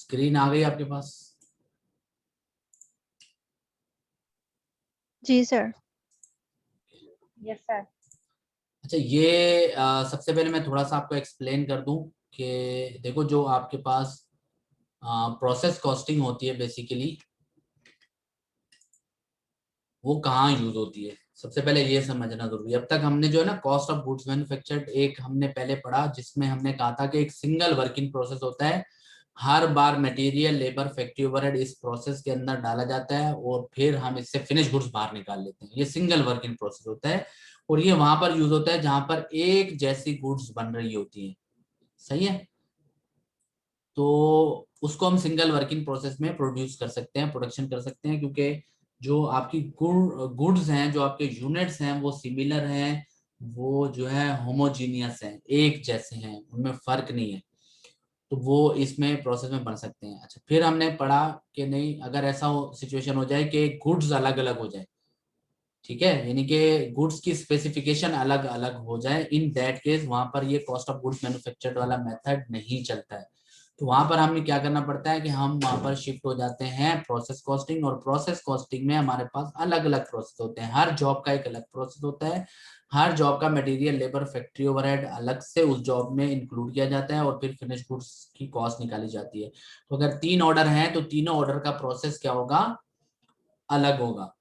Screen आ गई आपके पास? जी sir. Yes sir. अच्छा, ये सबसे पहले मैं थोड़ा सा आपको एक्सप्लेन कर दूं कि देखो, जो आपके पास प्रोसेस कॉस्टिंग होती है बेसिकली, वो कहाँ यूज होती है, सबसे पहले ये समझना जरूरी है। अब तक हमने जो है ना कॉस्ट ऑफ गुड्स मैन्युफैक्चर्ड एक हमने पहले पढ़ा, जिसमें हमने कहा था कि एक सिंगल वर्किंग प्रोसेस होता है। हर बार मटेरियल, लेबर, फैक्ट्री ओवरहेड इस प्रोसेस के अंदर डाला जाता है और फिर हम इससे फिनिश गुड्स बाहर निकाल लेते हैं। ये सिंगल वर्किंग प्रोसेस होता है और ये वहां पर यूज होता है जहां पर एक जैसी गुड्स बन रही होती है। सही है? तो उसको हम सिंगल वर्किंग प्रोसेस में प्रोड्यूस कर सकते हैं, प्रोडक्शन कर सकते हैं, क्योंकि जो आपकी गुड्स हैं, जो आपके यूनिट्स हैं, वो सिमिलर हैं, वो जो है होमोजीनियस हैं, एक जैसे हैं, उनमें फर्क नहीं है। तो वो इसमें प्रोसेस में बन सकते हैं। अच्छा, फिर हमने पढ़ा कि नहीं, अगर ऐसा सिचुएशन हो जाए कि गुड्स अलग अलग हो जाए, ठीक है, यानी कि गुड्स की स्पेसिफिकेशन अलग अलग हो जाए, इन दैट केस वहां पर ये कॉस्ट ऑफ गुड्स मैन्युफैक्चर्ड वाला मेथड नहीं चलता है। तो वहां पर हमें क्या करना पड़ता है कि हम वहां पर शिफ्ट हो जाते हैं प्रोसेस कॉस्टिंग, और प्रोसेस कॉस्टिंग में हमारे पास अलग अलग प्रोसेस होते हैं। हर जॉब का एक अलग प्रोसेस होता है। हर जॉब का मटेरियल, लेबर, फैक्ट्री ओवरहेड अलग से उस जॉब में इंक्लूड किया जाता है और फिर फिनिश गुड्स की कॉस्ट निकाली जाती है। तो अगर 3 ऑर्डर हैं तो तीनों ऑर्डर का प्रोसेस क्या होगा? अलग होगा।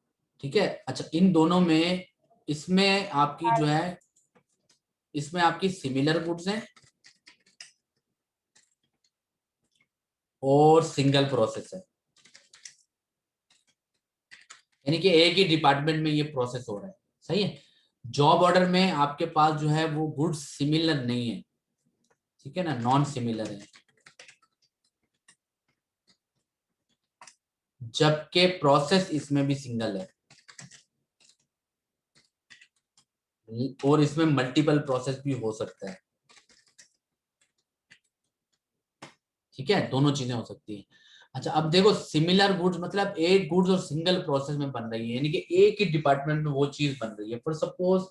ठीक है। अच्छा, इन दोनों में, इसमें आपकी जो है, इसमें आपकी सिमिलर गुड्स हैं और सिंगल प्रोसेस है, यानी कि एक ही डिपार्टमेंट में ये प्रोसेस हो रहा है। सही है? जॉब ऑर्डर में आपके पास जो है वो गुड्स सिमिलर नहीं है, ठीक है ना, नॉन सिमिलर है, जबकि प्रोसेस इसमें भी सिंगल है और इसमें मल्टीपल प्रोसेस भी हो सकता है। ठीक है, दोनों चीजें हो सकती है। अच्छा, अब देखो, सिमिलर गुड्स मतलब एक गुड्स और सिंगल प्रोसेस में बन रही है, यानी कि एक ही डिपार्टमेंट में वो चीज बन रही है। फॉर सपोज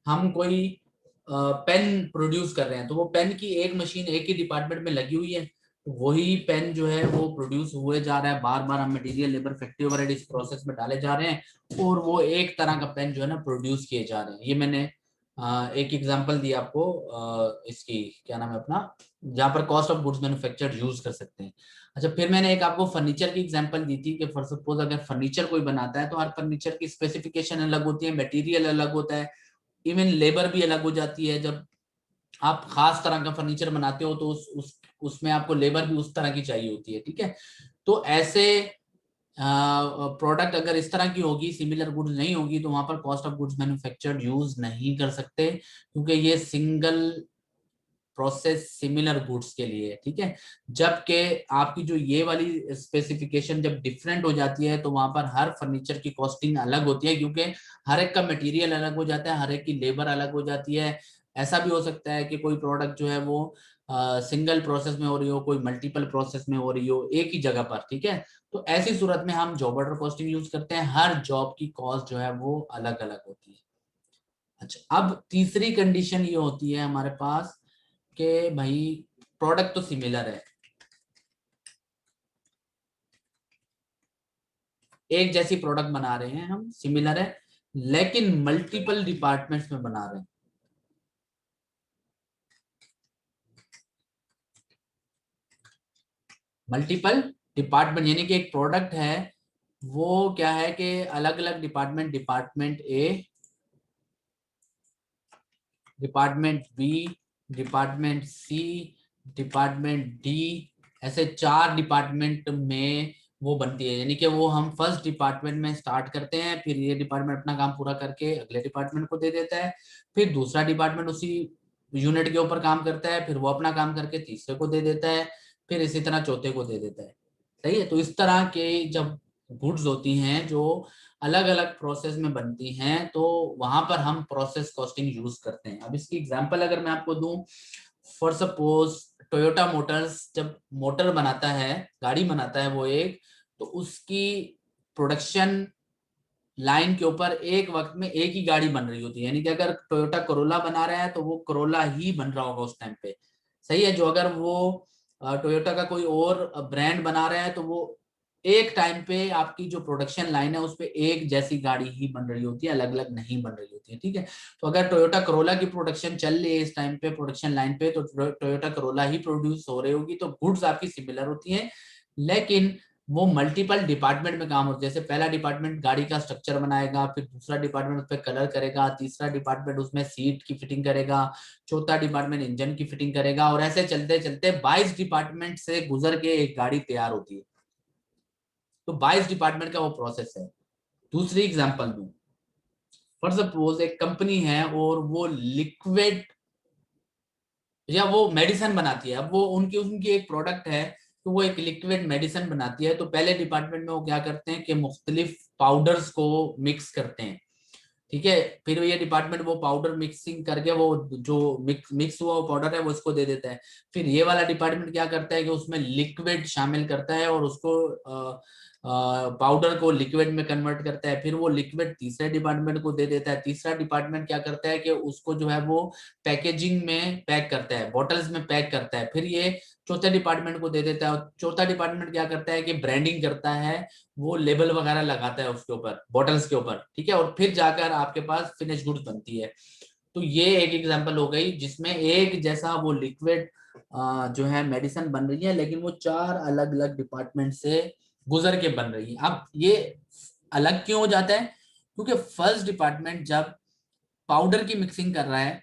हम कोई पेन प्रोड्यूस कर रहे हैं, तो वो पेन की एक मशीन एक ही डिपार्टमेंट में लगी हुई है, तो वही पेन जो है वो प्रोड्यूस हुए जा रहा है, बार बार हम मटेरियल, लेबर, फैक्ट्री ओवरहेड इस प्रोसेस में डाले जा रहे हैं और वो एक तरह का पेन जो है ना प्रोड्यूस किए जा रहे हैं। ये मैंने एक एग्जांपल दिया आपको, इसकी क्या नाम है अपना, जहां पर cost of goods manufactured use कर सकते हैं। अच्छा, फिर मैंने एक आपको फर्नीचर की एग्जांपल दी थी कि फॉर सपोज अगर फर्नीचर कोई बनाता है तो हर फर्नीचर की स्पेसिफिकेशन अलग होती है, मटेरियल अलग होता है, इवन लेबर भी अलग हो जाती है। जब आप खास तरह का फर्नीचर बनाते हो तो उसमें आपको लेबर भी उस तरह की चाहिए होती है। ठीक है, तो ऐसे प्रोडक्ट अगर इस तरह की होगी, सिमिलर गुड्स नहीं होगी, तो वहां पर cost of goods manufactured use नहीं कर सकते, क्योंकि ये सिंगल प्रोसेस सिमिलर गुड्स के लिए है। ठीक है, जबकि आपकी जो ये वाली स्पेसिफिकेशन जब डिफरेंट हो जाती है तो वहां पर हर फर्नीचर की कॉस्टिंग अलग होती है, क्योंकि हर एक का मटेरियल अलग हो जाता है, हर एक की लेबर अलग हो जाती है। ऐसा भी हो सकता है कि कोई प्रोडक्ट जो है वो सिंगल प्रोसेस में हो रही हो, कोई मल्टीपल प्रोसेस में हो रही हो, एक ही जगह पर। ठीक है, तो ऐसी सूरत में हम जॉब ऑर्डर कॉस्टिंग यूज करते हैं। हर जॉब की कॉस्ट जो है वो अलग अलग होती है। अच्छा, अब तीसरी कंडीशन ये होती है हमारे पास कि भाई प्रोडक्ट तो सिमिलर है, एक जैसी प्रोडक्ट बना रहे हैं हम, सिमिलर है, लेकिन मल्टीपल डिपार्टमेंट्स में बना रहे हैं। मल्टीपल डिपार्टमेंट यानी कि एक प्रोडक्ट है, वो क्या है कि अलग अलग department, department A, department B, department C, department D, ऐसे 4 डिपार्टमेंट में वो बनती है। यानी कि वो हम फर्स्ट डिपार्टमेंट में स्टार्ट करते हैं, फिर ये डिपार्टमेंट अपना काम पूरा करके अगले डिपार्टमेंट को दे देता है, फिर दूसरा डिपार्टमेंट उसी यूनिट के ऊपर काम करता है, फिर वो अपना काम करके तीसरे को दे देता है, फिर इसी तरह चौथे को दे देता है। सही है? तो इस तरह के जब गुड्स होती हैं जो अलग अलग प्रोसेस में बनती हैं, तो वहां पर हम प्रोसेस कॉस्टिंग यूज करते हैं। अब इसकी एग्जांपल अगर मैं आपको दूं, फॉर सपोज टोयोटा मोटर्स जब मोटर बनाता है, गाड़ी बनाता है वो एक, तो उसकी प्रोडक्शन लाइन के ऊपर एक वक्त में एक ही गाड़ी बन रही होती है। यानी कि अगर टोयोटा करोला बना रहा है तो वो करोला ही बन रहा होगा उस टाइम पे। सही है? जो अगर वो टोयोटा का कोई और ब्रांड बना रहा है तो वो एक टाइम पे आपकी जो प्रोडक्शन लाइन है उस पे एक जैसी गाड़ी ही बन रही होती है, अलग अलग नहीं बन रही होती है, ठीक है। तो अगर टोयोटा करोला की प्रोडक्शन चल रही है इस टाइम पे प्रोडक्शन लाइन पे, तो टोयोटा करोला ही प्रोड्यूस हो रही होगी, तो गुड्स आपकी सिमिलर होती है, लेकिन वो मल्टीपल डिपार्टमेंट में काम होता है। जैसे पहला डिपार्टमेंट गाड़ी का स्ट्रक्चर बनाएगा, फिर दूसरा डिपार्टमेंट उस पर कलर करेगा, तीसरा डिपार्टमेंट उसमें सीट की फिटिंग करेगा, चौथा डिपार्टमेंट इंजन की फिटिंग करेगा, और ऐसे चलते चलते 22 डिपार्टमेंट से गुजर के एक गाड़ी तैयार होती है। तो 22 डिपार्टमेंट का वो प्रोसेस है। दूसरी एग्जांपल दूं, फॉर सपोज एक कंपनी है और वो लिक्विड या वो मेडिसिन बनाती है। अब वो उनकी उनकी एक प्रोडक्ट है, तो वो एक लिक्विड मेडिसिन बनाती है। तो पहले डिपार्टमेंट में वो क्या करते हैं कि मुख्तलिफ पाउडर्स को मिक्स करते हैं, ठीक है। फिर ये डिपार्टमेंट वो पाउडर मिक्सिंग करके वो जो मिक्स हुआ वो पाउडर है वो इसको दे देता है। फिर ये वाला डिपार्टमेंट क्या करता है कि उसमें लिक्विड शामिल करता है और उसको पाउडर को लिक्विड में कन्वर्ट करता है। फिर वो लिक्विड तीसरे डिपार्टमेंट को दे देता है। तीसरा डिपार्टमेंट क्या करता है कि उसको जो है वो पैकेजिंग में पैक करता है, बॉटल्स में पैक करता है। फिर ये चौथे डिपार्टमेंट को दे देता है, और चौथा डिपार्टमेंट क्या करता है कि ब्रांडिंग करता है, वो लेबल वगैरह लगाता है उसके ऊपर, बॉटल्स के ऊपर, ठीक है। और फिर जाकर आपके पास फिनिश गुड्स बनती है। तो ये एक एग्जांपल हो गई जिसमें एक जैसा वो लिक्विड जो है मेडिसिन बन रही है, लेकिन वो 4 अलग अलग डिपार्टमेंट से गुजर के बन रही है। अब ये अलग क्यों हो जाता है? क्योंकि फर्स्ट डिपार्टमेंट जब पाउडर की मिक्सिंग कर रहा है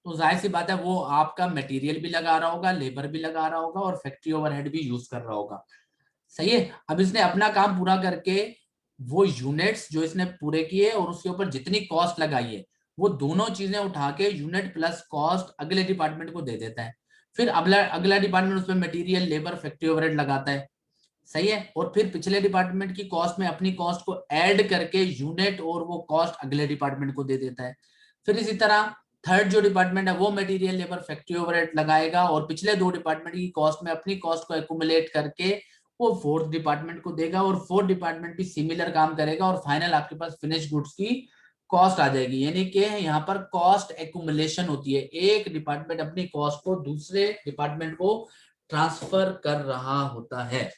तो जाहिर सी बात है वो आपका मटेरियल भी लगा रहा होगा, लेबर भी लगा रहा होगा, और फैक्ट्री ओवरहेड भी यूज कर रहा होगा, सही है। अब इसने अपना काम पूरा करके वो यूनिट्स जो इसने पूरे किए और उसके ऊपर जितनी कॉस्ट लगाई है वो दोनों चीजें उठा के यूनिट प्लस कॉस्ट अगले डिपार्टमेंट को दे देता है। फिर अगला अगला डिपार्टमेंट उसमें मटेरियल लेबर फैक्ट्री ओवरहेड लगाता है, सही है। और फिर पिछले डिपार्टमेंट की कॉस्ट में अपनी कॉस्ट को ऐड करके यूनिट और वो कॉस्ट अगले डिपार्टमेंट को दे देता है। फिर इसी तरह थर्ड जो डिपार्टमेंट है वो मटेरियल लेबर फैक्ट्री ओवरहेड लगाएगा और पिछले 2 डिपार्टमेंट की कॉस्ट में अपनी कॉस्ट को एक्यूमुलेट करके वो फोर्थ डिपार्टमेंट को देगा, और फोर्थ डिपार्टमेंट भी सिमिलर काम करेगा, और फाइनल आपके पास फिनिश गुड्स की कॉस्ट आ जाएगी। यानी कि यहाँ पर कॉस्ट एक्यूमुलेशन होती है, एक डिपार्टमेंट अपनी कॉस्ट को दूसरे डिपार्टमेंट को ट्रांसफर कर रहा होता है,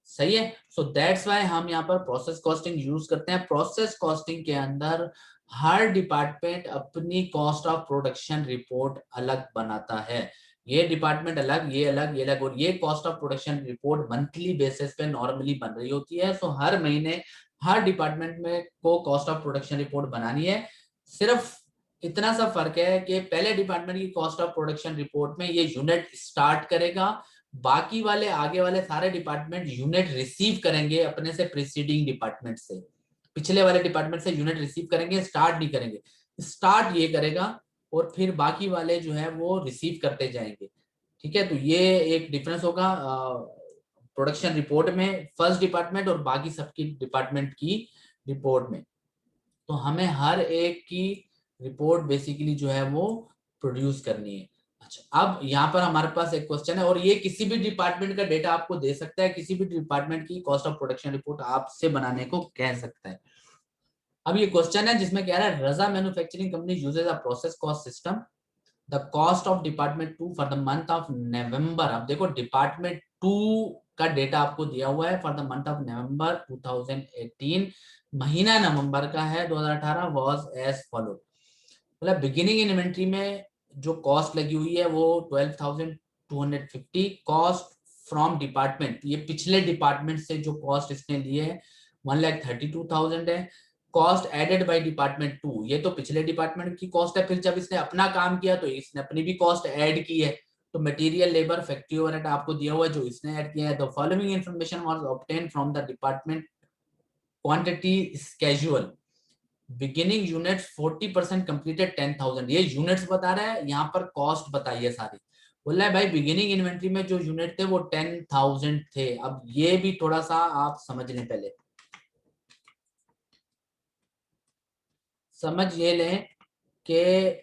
सही है। सो दैट्स वाई हम यहाँ पर प्रोसेस कॉस्टिंग यूज करते हैं। प्रोसेस कॉस्टिंग के अंदर हर डिपार्टमेंट अपनी कॉस्ट ऑफ प्रोडक्शन रिपोर्ट अलग बनाता है। ये डिपार्टमेंट अलग, ये अलग, ये अलग, और ये cost of production report monthly basis पे नॉर्मली बन रही होती है। सो हर महीने हर डिपार्टमेंट में को कॉस्ट ऑफ प्रोडक्शन रिपोर्ट बनानी है। सिर्फ इतना सा फर्क है कि पहले डिपार्टमेंट की कॉस्ट ऑफ प्रोडक्शन रिपोर्ट में ये यूनिट स्टार्ट करेगा, बाकी वाले आगे वाले सारे डिपार्टमेंट यूनिट रिसीव करेंगे अपने से प्रीसीडिंग डिपार्टमेंट से, पिछले वाले डिपार्टमेंट से यूनिट रिसीव करेंगे, स्टार्ट नहीं करेंगे। स्टार्ट ये करेगा और फिर बाकी वाले जो है वो रिसीव करते जाएंगे, ठीक है। तो ये एक डिफरेंस होगा प्रोडक्शन रिपोर्ट में फर्स्ट डिपार्टमेंट और बाकी सबकी डिपार्टमेंट की रिपोर्ट में। तो हमें हर एक की रिपोर्ट बेसिकली जो है वो प्रोड्यूस करनी है। अच्छा, अब यहाँ पर हमारे पास एक क्वेश्चन है, और ये किसी भी डिपार्टमेंट का डेटा आपको दे सकता है, किसी भी डिपार्टमेंट की कॉस्ट ऑफ प्रोडक्शन रिपोर्ट आपसे बनाने को कह सकता है। अब ये क्वेश्चन है जिसमें कह रहा है Raja manufacturing company uses a process cost system, the cost of department 2 for the month of November. अब देखो डिपार्टमेंट 2 का डेटा आपको दिया हुआ है फॉर द मंथ ऑफ नवंबर 2018, महीना नवंबर का है 2018, वाज एज फॉलो। मतलब बिगिनिंग इन्वेंट्री में जो कॉस्ट लगी हुई है वो 12,250, कॉस्ट फ्रॉम डिपार्टमेंट, ये पिछले डिपार्टमेंट से जो कॉस्ट इसने लिए है 1,32,000 है। कॉस्ट एडेड बाय डिपार्टमेंट 2, ये तो पिछले डिपार्टमेंट की कॉस्ट है, फिर जब इसने अपना काम किया तो इसने अपनी भी कॉस्ट ऐड की है। तो मटेरियल लेबर फैक्ट्री ओवरहेड आपको दिया हुआ है जो इसने ऐड किया है। The following information was obtain from the department quantity schedule, beginning units 40% completed 10,000, ये यूनिट्स बता रहा है, यहाँ पर कॉस्ट बताइए सारी। बोल रहा है भाई बिगिनिंग इन्वेंट्री में जो यूनिट थे वो 10,000 थे। अब ये भी थोड़ा सा आप समझ लें, पहले समझ ये लें कि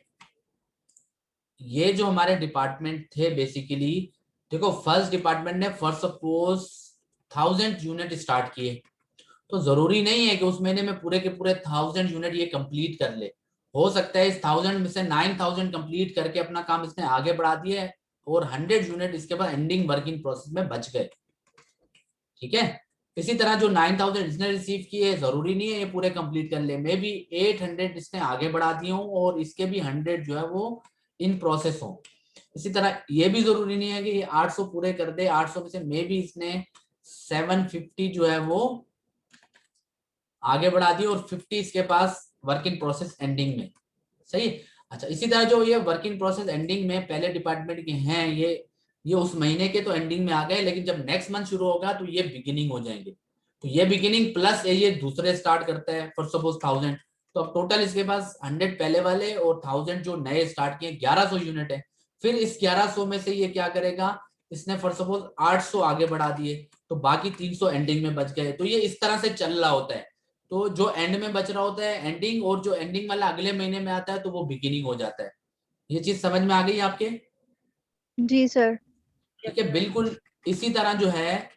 ये जो हमारे डिपार्टमेंट थे बेसिकली, देखो फर्स्ट डिपार्टमेंट ने फर्स्ट सपोज 1,000 यूनिट स्टार्ट किए, तो जरूरी नहीं है कि उस महीने में पूरे के पूरे 1,000 यूनिट ये कंप्लीट कर ले। हो सकता है इस 1,000 में से 9,000 कंप्लीट करके अपना काम इसने आगे बढ़ा दिया है, और 100 यूनिट इसके बाद एंडिंग वर्किंग प्रोसेस में बच गए। ठीक है, इसी तरह जो 9000 इसने रिसीव किए, जरूरी नहीं है ये पूरे कंप्लीट कर ले, मे बी 800 इसने आगे बढ़ा दिए हो और इसके भी 100 जो है वो इन प्रोसेस हो। इसी तरह ये भी जरूरी नहीं है कि ये 800 पूरे कर दे, 800 में से मे बी इसने 750 जो है वो आगे बढ़ा दी और 50 इसके पास वर्क इन प्रोसेस एंडिंग में। सही। अच्छा, इसी तरह जो ये वर्क इन प्रोसेस एंडिंग में पहले डिपार्टमेंट के हैं, ये उस महीने के तो एंडिंग में आ गए, लेकिन जब नेक्स्ट मंथ शुरू होगा तो ये बिगिनिंग हो जाएंगे। तो ये बिगिनिंग प्लस ये दूसरे स्टार्ट करता है फॉर सपोज 1000, तो अब टोटल इसके पास 100 पहले वाले और 1000 जो नए स्टार्ट किए 1100 यूनिट है। फिर इस 1100 में से ये क्या करेगा, इसने फॉर सपोज 800 आगे बढ़ा दिए, तो बाकी 300 एंडिंग में बच गए। तो ये इस तरह से चल रहा होता है। तो जो एंड में बच रहा होता है एंडिंग, और जो एंडिंग वाला अगले महीने में आता है तो वो बिगिनिंग हो जाता है। ये चीज समझ में आ गई आपके? जी सर। ठीक है, बिल्कुल इसी तरह जो है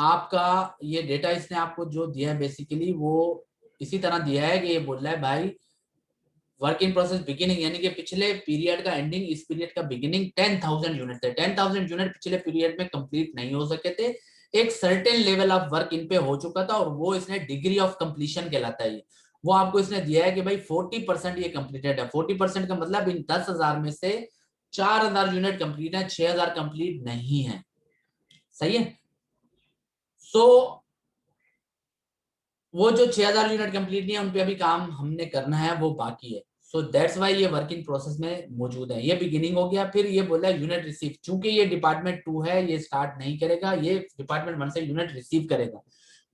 आपका ये डेटा इसने आपको जो दिया है बेसिकली वो इसी तरह दिया है कि ये बोल रहा है भाई वर्क इन प्रोसेस बिगिनिंग, यानी कि पिछले पीरियड का एंडिंग इस पीरियड का बिगिनिंग 10,000 यूनिट थे। 10,000 यूनिट पिछले पीरियड में कंप्लीट नहीं हो सके थे, एक certain level of work in पे हो चुका था और वो इसने डिग्री ऑफ कंप्लीशन कहलाता है। वो आपको इसने दिया है कि भाई 40% ये कंप्लीटेड है। 40% का मतलब इन 10,000 में से 4,000 यूनिट कंप्लीट है, 6,000 कंप्लीट नहीं है। सही है। सो वो जो 6,000 यूनिट कंप्लीट नहीं है उन पे अभी काम हमने करना है, वो बाकी है। सो दैट्स वाई ये वर्किंग प्रोसेस में मौजूद है। ये बिगिनिंग हो गया। फिर ये बोला यूनिट रिसीव, चूंकि ये डिपार्टमेंट 2 है ये स्टार्ट नहीं करेगा, ये डिपार्टमेंट 1 से यूनिट रिसीव करेगा।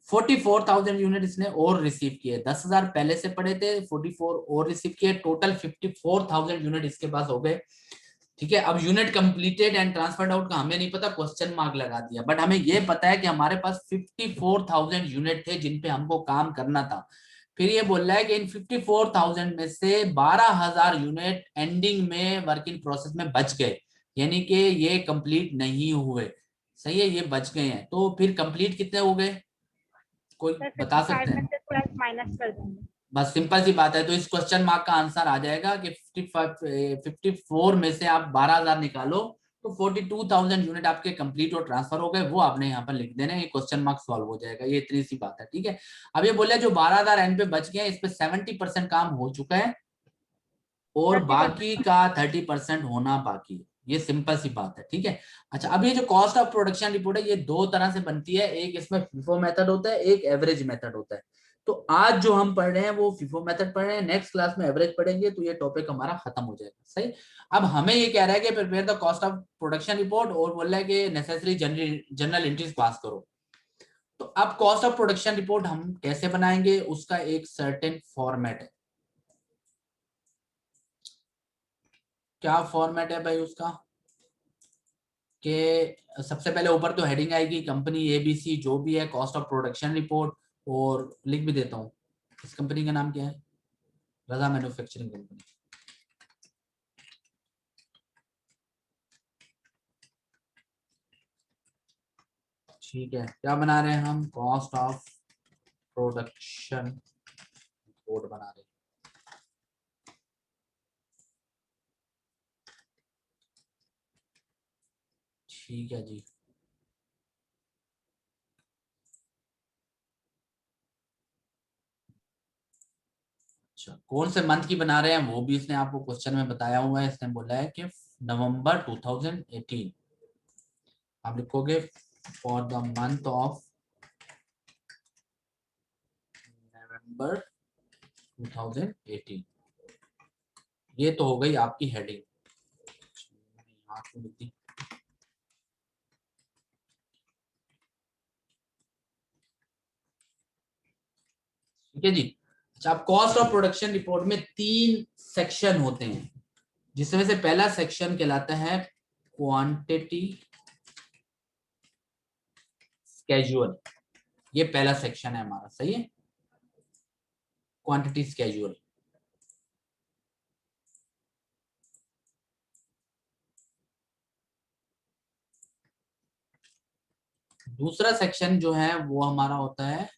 44,000 यूनिट इसने और रिसीव किए, 10,000 पहले से पड़े थे, 44 और रिसीव किए, टोटल 54,000 यूनिट इसके पास हो गए। ठीक है, अब unit completed and transferred out का हमें नहीं पता, क्वेश्चन मार्क लगा दिया, बट हमें यह पता है कि हमारे पास 54,000 यूनिट थे जिन पे हमको काम करना था। फिर ये बोल रहा है कि इन 54,000 में से 12,000 यूनिट एंडिंग में वर्किंग प्रोसेस में बच गए, यानी कि ये कंप्लीट नहीं हुए। सही है, ये बच गए हैं। तो फिर कंप्लीट कितने हो गए, कोई सर बता 55 सकते में हैं? से थोड़ा माइनस कर देंगे। बस सिंपल सी बात है। तो इस क्वेश्चन मार्क का आंसर आ जाएगा कि 54 में से आप 12,000 निकालो तो 42,000 यूनिट आपके कंप्लीट और ट्रांसफर हो गए, वो आपने यहाँ पर लिख देना है, ये क्वेश्चन मार्क सॉल्व हो जाएगा। ये इतनी सी बात है। ठीक है, अब ये बोले जो 12,000 एंड पे बच गए इस पे 70% काम हो चुका है और 30%। बाकी का 30% होना बाकी है। ये सिंपल सी बात है। ठीक है। अच्छा, अब ये जो कॉस्ट ऑफ प्रोडक्शन रिपोर्ट है ये दो तरह से बनती है, एक इसमें FIFO मेथड होता है, एक एवरेज मेथड होता है। तो आज जो हम पढ़ रहे हैं वो FIFO मेथड पढ़ रहे हैं, नेक्स्ट क्लास में एवरेज पढ़ेंगे तो ये टॉपिक हमारा खत्म हो जाएगा। सही। अब हमें ये कह रहा है कि prepare the cost of production report और बोल रहा है कि नेसेसरी जनरल एंट्रीज पास करो। तो अब कॉस्ट ऑफ प्रोडक्शन रिपोर्ट हम कैसे बनाएंगे, उसका एक सर्टेन फॉर्मेट है। क्या फॉर्मेट है भाई उसका, कि सबसे पहले ऊपर तो हेडिंग आएगी कंपनी ABC जो भी है, कॉस्ट ऑफ प्रोडक्शन रिपोर्ट, और लिख भी देता हूँ इस कंपनी का नाम क्या है, रजा मैन्युफैक्चरिंग कंपनी। ठीक है, क्या बना रहे हैं हम, कॉस्ट ऑफ प्रोडक्शन रिपोर्ट बना रहे हैं। ठीक है जी। अच्छा, कौन से मंथ की बना रहे हैं वो भी इसने आपको क्वेश्चन में बताया हुआ है। इसने बोला है कि नवंबर 2018 आप लिखोगे फॉर द मंथ ऑफ नवंबर 2018। ये तो हो गई आपकी हेडिंग। यहाँ क्यों लिख दी? ठीक है जी। अच्छा, अब कॉस्ट ऑफ प्रोडक्शन रिपोर्ट में 3 सेक्शन होते हैं, जिसमें से पहला सेक्शन कहलाता है क्वांटिटी स्केड्यूल। ये पहला सेक्शन है हमारा। सही है, क्वांटिटी स्केड्यूल। दूसरा सेक्शन जो है वो हमारा होता है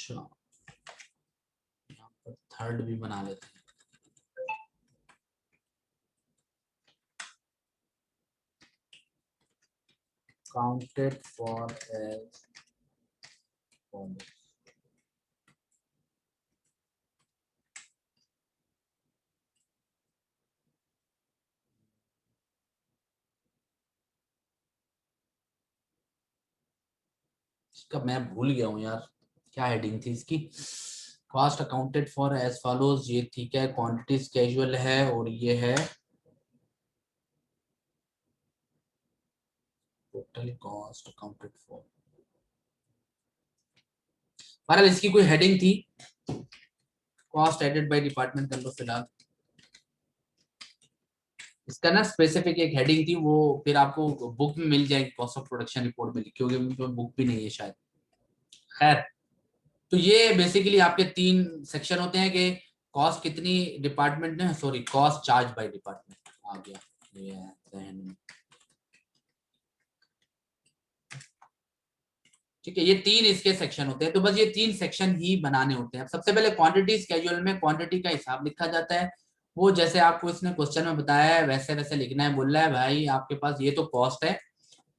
अच्छा, यहाँ पर थर्ड भी बना लेते हैं। Counted for as follows. इसका मैं भूल गया हूँ यार, क्या हेडिंग थी इसकी। Cost accounted for as follows, ये ठीक है। क्वांटिटीज कैजुअल है और ये है टोटल कॉस्ट अकाउंटेड फॉर। बहरहाल इसकी कोई हेडिंग थी, कॉस्ट एडेड बाय डिपार्टमेंट कर लो फिलहाल। इसका ना स्पेसिफिक एक हेडिंग थी, वो फिर आपको बुक में मिल जाएगी, कॉस्ट ऑफ प्रोडक्शन रिपोर्ट में लिखी होगी, बुक भी नहीं है शायद। खैर, तो ये बेसिकली आपके तीन सेक्शन होते हैं कि कॉस्ट कितनी डिपार्टमेंट ने, sorry cost charge by department आ गया ये जहन में। ठीक है, ये तीन इसके सेक्शन होते हैं, तो बस ये तीन सेक्शन ही बनाने होते हैं। सबसे पहले क्वांटिटी स्केड्यूल में क्वांटिटी का हिसाब लिखा जाता है, वो जैसे आपको इसने क्वेश्चन में बताया है वैसे वैसे लिखना है। बोल रहा है भाई आपके पास ये तो कॉस्ट है,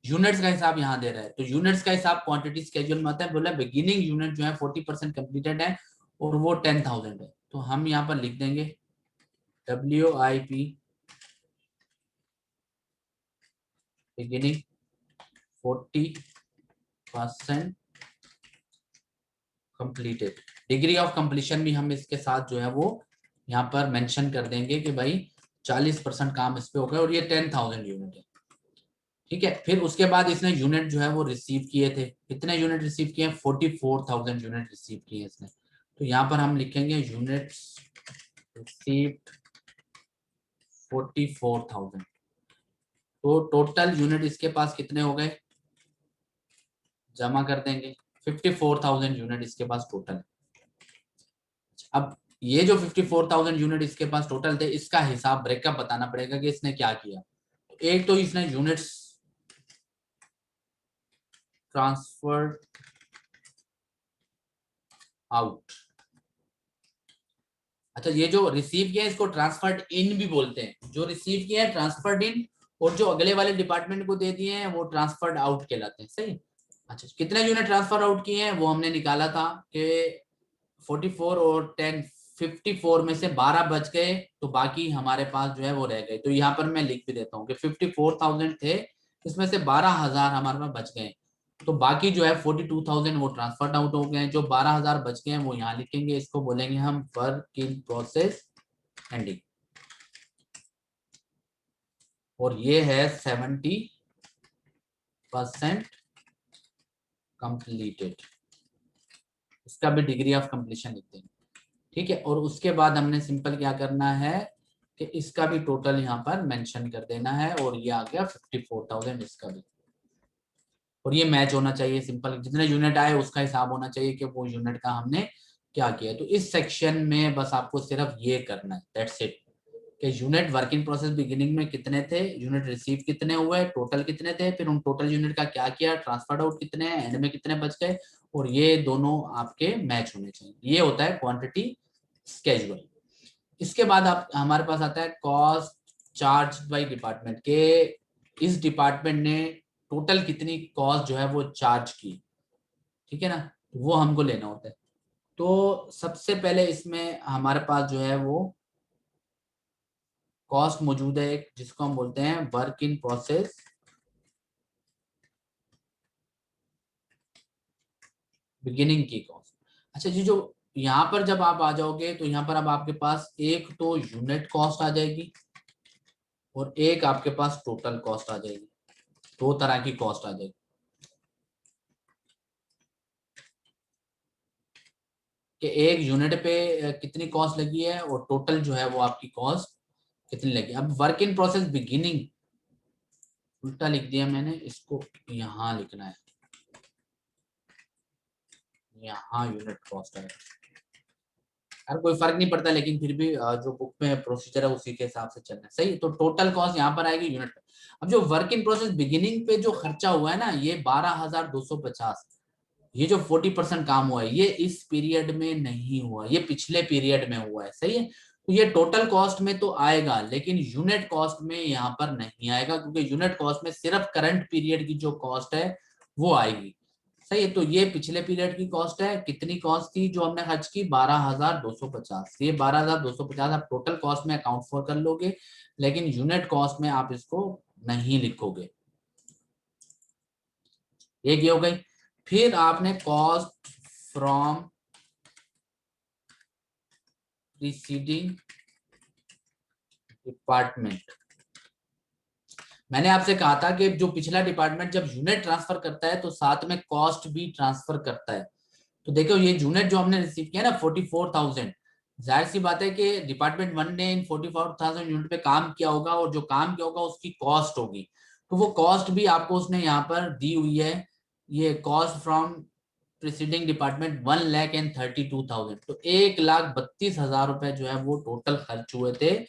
यूनिट्स का हिसाब यहाँ दे रहा है, तो यूनिट्स का हिसाब क्वांटिटी स्केड्यूल में आता है। बोला बिगिनिंग यूनिट जो है 40% कंप्लीटेड है और वो 10,000 है, तो हम यहाँ पर लिख देंगे WIP beginning 40% completed. Degree of completion भी हम इसके साथ जो है वो यहाँ पर मेंशन कर देंगे कि भाई 40% काम इस पे हो गया और ये 10,000 यूनिट है। ठीक है, फिर उसके बाद इसने यूनिट जो है वो रिसीव किए थे। कितने यूनिट रिसीव किए? 44,000 यूनिट रिसीव किए इसने। तो यहाँ पर हम लिखेंगे यूनिट्स रिसीव्ड 44,000। तो टोटल यूनिट इसके पास कितने हो गए, जमा कर देंगे। 54,000 यूनिट इसके पास टोटल है। अब ये जो 54,000 यूनिट इसके पास टोटल थे, इसका हिसाब ब्रेकअप बताना पड़ेगा कि इसने क्या किया। एक तो इसने यूनिट्स ट्रांसफर्ड आउट। अच्छा, ये जो रिसीव किया है इसको ट्रांसफर्ड इन भी बोलते हैं। जो रिसीव किया है ट्रांसफर्ड इन, और जो अगले वाले डिपार्टमेंट को दे दिए हैं वो ट्रांसफर्ड आउट कहलाते हैं। सही। अच्छा, कितने यूनिट ट्रांसफर आउट किए हैं वो हमने निकाला था कि 44 और 10 54 में से 12 बच गए, तो बाकी हमारे पास जो है वो रह गए। तो यहाँ पर मैं लिख भी देता हूँ कि 54,000 थे, इसमें से 12,000 हमारे पास बच गए, तो बाकी जो है 42,000 वो ट्रांसफर आउट हो गए। जो 12,000 बच गए हैं वो यहाँ लिखेंगे, इसको बोलेंगे हम वर्क इन प्रोसेस एंडिंग, और ये है 70% कंप्लीटेड। इसका भी डिग्री ऑफ कंप्लीशन लिखते हैं। ठीक है, और उसके बाद हमने सिंपल क्या करना है कि इसका भी टोटल यहाँ पर मेंशन कर देना है, और ये आ गया 54,000 इसका भी। और ये मैच होना चाहिए, सिंपल जितने यूनिट आए उसका हिसाब होना चाहिए कि वो यूनिट का हमने क्या किया। तो इस सेक्शन में बस आपको सिर्फ ये करना है, दैट्स इट, कि unit work in process beginning में कितने थे, यूनिट रिसीव कितने हुए, टोटल कितने थे, फिर उन टोटल यूनिट का क्या किया, ट्रांसफर्ड आउट कितने हैं, एंड में कितने बच गए, और ये दोनों आपके मैच होने चाहिए। ये होता है क्वांटिटी स्केड्यूल। इसके बाद आप हमारे पास आता है कॉस्ट चार्ज बाय डिपार्टमेंट, के इस डिपार्टमेंट ने टोटल कितनी कॉस्ट जो है वो चार्ज की। ठीक है ना, वो हमको लेना होता है। तो सबसे पहले इसमें हमारे पास जो है वो कॉस्ट मौजूद है एक, जिसको हम बोलते हैं वर्क इन प्रोसेस बिगिनिंग की कॉस्ट। अच्छा जी, जो यहाँ पर जब आप आ जाओगे तो यहाँ पर अब आपके पास एक तो यूनिट कॉस्ट आ जाएगी और एक आपके पास टोटल कॉस्ट आ जाएगी। दो तरह की कॉस्ट आ जाएगी कि एक यूनिट पे कितनी कॉस्ट लगी है और टोटल जो है वो आपकी कॉस्ट कितनी लगी। अब वर्क इन प्रोसेस बिगिनिंग उल्टा लिख दिया मैंने, इसको यहाँ लिखना है, यहाँ यूनिट कॉस्ट है। यार कोई फर्क नहीं पड़ता, लेकिन फिर भी जो बुक में प्रोसीजर है उसी के हिसाब से चलना है। सही, तो टोटल कॉस्ट यहाँ पर आएगी यूनिट पे। अब जो वर्क इन प्रोसेस बिगिनिंग पे जो खर्चा हुआ है ना, ये 12,250, ये जो 40% काम हुआ है ये इस पीरियड में नहीं हुआ, ये पिछले पीरियड में हुआ है, सही है। तो ये टोटल कॉस्ट में तो आएगा लेकिन यूनिट कॉस्ट में यहाँ पर नहीं आएगा, क्योंकि यूनिट कॉस्ट में सिर्फ करंट पीरियड की जो कॉस्ट है वो आएगी, सही है। तो ये पिछले पीरियड की कॉस्ट है, कितनी कॉस्ट थी जो हमने खर्च की, 12,250। ये 12,250 आप टोटल कॉस्ट में अकाउंट फॉर कर लोगे, लेकिन यूनिट कॉस्ट में आप इसको नहीं लिखोगे। एक ये हो गई। फिर आपने कॉस्ट फ्रॉम प्रीसीडिंग डिपार्टमेंट, मैंने आपसे कहा था कि जो पिछला डिपार्टमेंट जब यूनिट ट्रांसफर करता है तो साथ में कॉस्ट भी ट्रांसफर करता है। तो देखो ये यूनिट जो हमने रिसीव किया ना 44,000, जाहिर सी बात है कि डिपार्टमेंट 1 ने इन 44,000 यूनिट पे काम किया होगा और जो काम किया होगा उसकी कॉस्ट होगी, तो वो कॉस्ट भी आपको उसने यहाँ पर दी हुई है। ये कॉस्ट फ्रॉम प्रीसीडिंग डिपार्टमेंट 1,32,000, तो 1,32,000 रुपए जो है वो टोटल खर्च हुए थे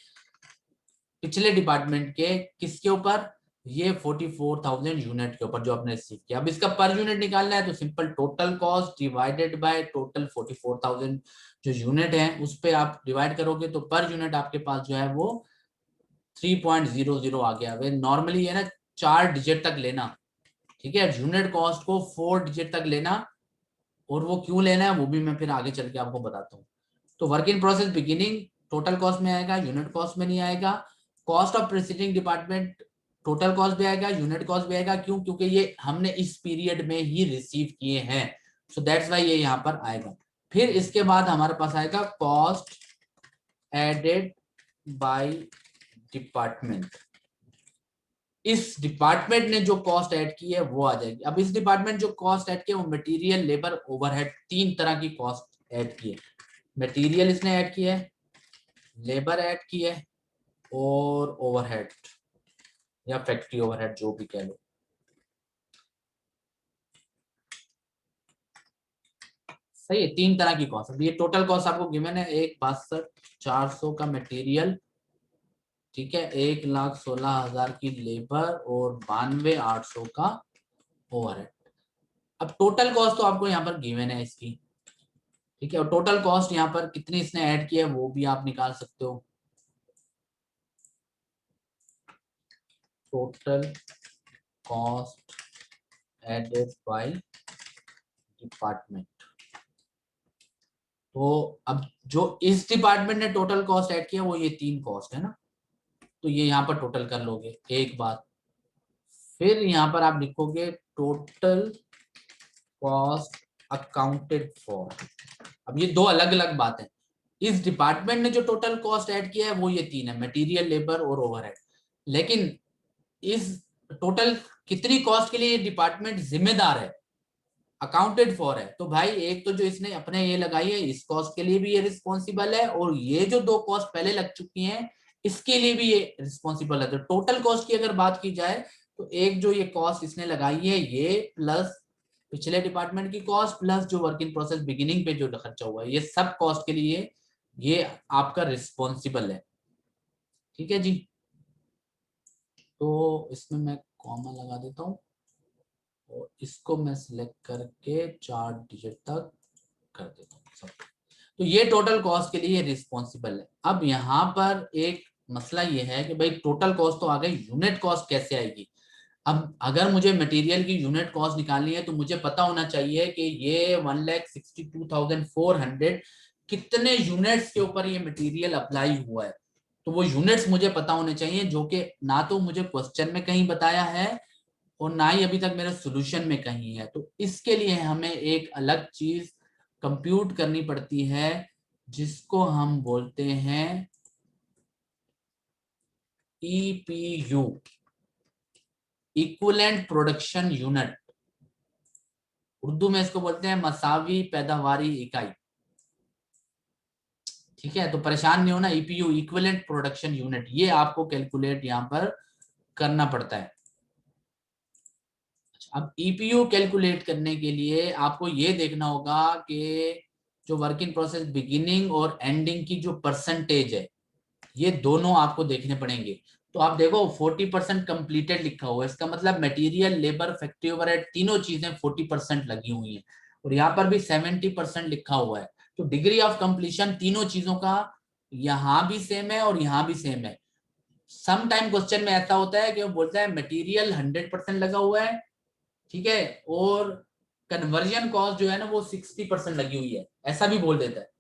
पिछले डिपार्टमेंट के, किसके ऊपर, ये 44,000 यूनिट के ऊपर जो आपने रिसीव किया। अब इसका पर यूनिट निकालना है तो simple total cost divided by total 44,000 जो यूनिट है उस पे आप डिवाइड करोगे तो पर यूनिट आपके पास जो है वो 3.00 आ गया। वे नॉर्मली है ना 4 डिजिट तक लेना, ठीक है, यूनिट कॉस्ट को 4 डिजिट तक लेना, और वो क्यों लेना है वो भी मैं फिर आगे चल के आपको बताता हूँ। तो work in process beginning total cost में आएगा, यूनिट कॉस्ट में नहीं आएगा। Cost of preceding department total cost भी आएगा, यूनिट कॉस्ट भी आएगा, क्यों, क्योंकि ये हमने इस पीरियड में ही रिसीव किए हैं, सो दैट्स वाई ये यहाँ पर आएगा। फिर इसके बाद हमारे पास आएगा कॉस्ट एडेड बाय डिपार्टमेंट, इस डिपार्टमेंट ने जो कॉस्ट ऐड की है वो आ जाएगी। अब इस डिपार्टमेंट जो कॉस्ट ऐड की है वो मटेरियल, लेबर, ओवरहेड, 3 तरह की कॉस्ट ऐड की है। मटेरियल इसने ऐड की है, लेबर ऐड की है, और ओवरहेड या फैक्ट्री ओवरहेड जो भी कह लो, सही है। 3 तरह की कॉस्ट। ये टोटल कॉस्ट आपको गिवन है 1,62,400 का मटेरियल, ठीक है, 1,16,000 की लेबर और 92,800 का ओवरहेड। अब टोटल कॉस्ट तो आपको यहाँ पर गिवन है इसकी, ठीक है, और टोटल कॉस्ट यहाँ पर कितनी इसने ऐड किया है वो भी आप निकाल सकते हो। Total cost added by department, तो अब जो इस डिपार्टमेंट ने टोटल कॉस्ट ऐड किया वो ये 3 कॉस्ट है ना, तो ये यहाँ पर टोटल कर लोगे एक बात। फिर यहाँ पर आप लिखोगे टोटल कॉस्ट अकाउंटेड फॉर। अब ये 2 अलग अलग बात है। इस डिपार्टमेंट ने जो टोटल कॉस्ट ऐड किया है वो ये 3 है, मटेरियल, लेबर और ओवरहेड, लेकिन इस टोटल कितनी कॉस्ट के लिए ये डिपार्टमेंट जिम्मेदार है, अकाउंटेड फॉर है, तो भाई एक तो जो इसने अपने ये लगाई है इस कॉस्ट के लिए भी ये रिस्पॉन्सिबल है, और ये जो 2 कॉस्ट पहले लग चुकी हैं इसके लिए भी ये रिस्पॉन्सिबल है। तो टोटल कॉस्ट की अगर बात की जाए तो एक जो ये कॉस्ट इसने लगाई है ये प्लस पिछले डिपार्टमेंट की कॉस्ट प्लस जो वर्क इन प्रोसेस बिगिनिंग पे जो खर्चा हुआ है, ये सब कॉस्ट के लिए ये आपका रिस्पॉन्सिबल है, ठीक है जी। तो इसमें मैं कॉमा लगा देता हूँ और इसको मैं सिलेक्ट करके 4 डिजिट तक कर देता हूँ सब। तो ये टोटल कॉस्ट के लिए रिस्पॉन्सिबल है। अब यहाँ पर एक मसला ये है कि भाई टोटल कॉस्ट तो आ गई, यूनिट कॉस्ट कैसे आएगी। अब अगर मुझे मटेरियल की यूनिट कॉस्ट निकालनी है तो मुझे पता होना चाहिए कि ये 1,62,400 कितने यूनिट्स के ऊपर ये मटेरियल अप्लाई हुआ है, तो वो यूनिट्स मुझे पता होने चाहिए, जो कि ना तो मुझे क्वेश्चन में कहीं बताया है और ना ही अभी तक मेरे सॉल्यूशन में कहीं है। तो इसके लिए हमें एक अलग चीज कंप्यूट करनी पड़ती है जिसको हम बोलते हैं EPU, equivalent production unit, Urdu में इसको बोलते हैं मसावी पैदावारी इकाई, ठीक है। तो परेशान नहीं होना, EPU इक्विवेलेंट प्रोडक्शन यूनिट, ये आपको कैलकुलेट यहाँ पर करना पड़ता है। अब EPU कैलकुलेट करने के लिए आपको ये देखना होगा कि जो वर्क इन प्रोसेस बिगिनिंग और एंडिंग की जो परसेंटेज है ये दोनों आपको देखने पड़ेंगे। तो आप देखो 40% कंप्लीटेड लिखा हुआ है, इसका मतलब मटेरियल, लेबर, फैक्ट्री ओवरहेड तीनों चीजें 40% लगी हुई हैं। और यहाँ पर भी 70% लिखा हुआ है। तो डिग्री ऑफ कंप्लीशन तीनों चीजों का यहाँ भी सेम है और यहाँ भी सेम है। सम टाइम क्वेश्चन में ऐसा होता है कि वो बोलता है मटेरियल 100% लगा हुआ है, ठीक है, और कन्वर्जन कॉस्ट जो है ना वो 60% लगी हुई है, ऐसा भी बोल देता है।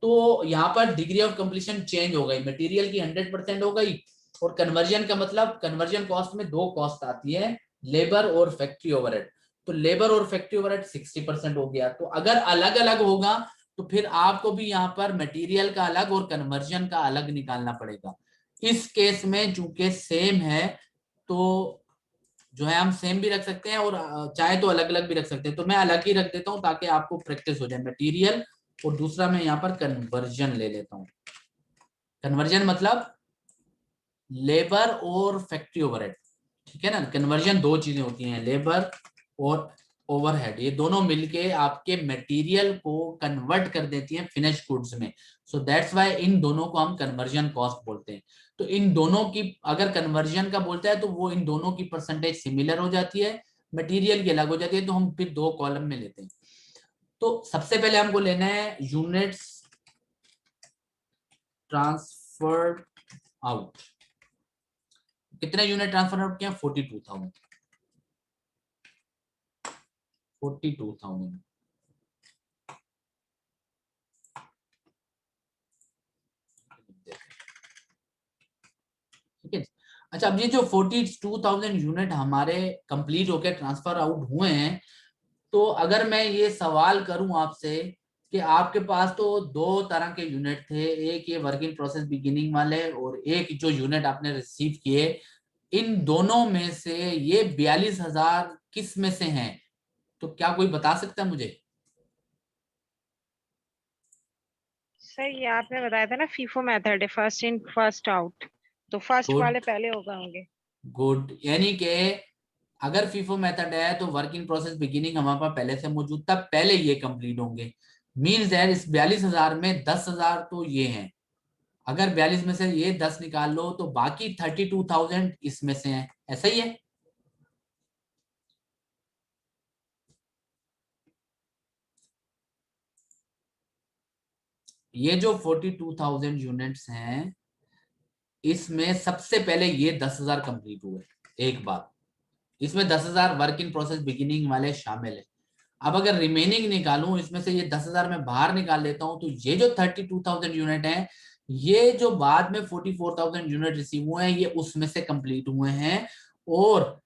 तो यहाँ पर डिग्री ऑफ कंप्लीशन चेंज हो गई, मटेरियल की 100% हो गई, और कन्वर्जन का मतलब कन्वर्जन कॉस्ट में दो कॉस्ट आती है, लेबर और फैक्ट्री ओवरहेड। तो लेबर और फैक्ट्री ओवरहेड 60% हो गया। तो अगर अलग अलग होगा तो फिर आपको भी यहाँ पर मटेरियल का अलग और कन्वर्जन का अलग निकालना पड़ेगा। इस केस में चूंकि सेम है तो जो है हम सेम भी रख सकते हैं और चाहे तो अलग अलग भी रख सकते हैं। तो मैं अलग ही रख देता हूँ ताकि आपको प्रैक्टिस हो जाए। मटेरियल और दूसरा मैं यहाँ पर कन्वर्जन ले लेता हूँ। कन्वर्जन मतलब लेबर और फैक्ट्री ओवरहेड, ठीक है ना। कन्वर्जन दो चीजें होती हैं, लेबर और ओवरहेड, ये दोनों मिलके आपके मटेरियल को कन्वर्ट कर देती हैं फिनिश गुड्स में। सो दैट्स व्हाई इन दोनों को हम कन्वर्जन कॉस्ट बोलते हैं। तो इन दोनों की अगर कन्वर्जन का बोलता है तो वो इन दोनों की परसेंटेज सिमिलर हो जाती है, मटेरियल की अलग हो जाती है, तो हम फिर दो कॉलम में लेते हैं। तो सबसे पहले हमको लेना है यूनिट्स ट्रांसफर्ड आउट। कितने यूनिट ट्रांसफर आउट किया? 42,000। 42,000। ठीक है। अच्छा, अब ये जो 42,000 यूनिट हमारे कंप्लीट होकर ट्रांसफर आउट हुए हैं, तो अगर मैं ये सवाल करूं आपसे कि आपके पास तो दो तरह के यूनिट थे, एक ये वर्क इन प्रोसेस बिगिनिंग वाले और एक जो यूनिट आपने रिसीव किए, इन दोनों में से ये 42,000 किस में से हैं? तो क्या कोई बता सकता है मुझे? सर ये आपने बताया था ना, फीफो मेथड है, फर्स्ट इन फर्स्ट आउट, तो फर्स्ट वाले गुड, पहले होंगे। गुड। यानी कि अगर फीफो मेथड है तो वर्क इन प्रोसेस बिगिनिंग हमारे पास पहले से मौजूद था, पहले ये कंप्लीट होंगे। मीन्स दैट इस 42,000 में 10,000 तो ये हैं। अगर 42 में से ये 10 निकाल लो तो बाकी 32,000 इसमें से हैं, ऐसा ही है। ये जो 42,000 यूनिट्स हैं इसमें सबसे पहले ये 10,000 कंप्लीट हुए। एक बात, इसमें 10,000 वर्क इन प्रोसेस बिगिनिंग वाले शामिल है। अब अगर रिमेनिंग निकालूं, इसमें से ये 10,000 में बाहर निकाल लेता हूं, तो ये जो 32,000 यूनिट है, ये जो बाद में 44,000 यूनिट रिसीव हुए हैं, ये उसमें से कंप्लीट हुए हैं। और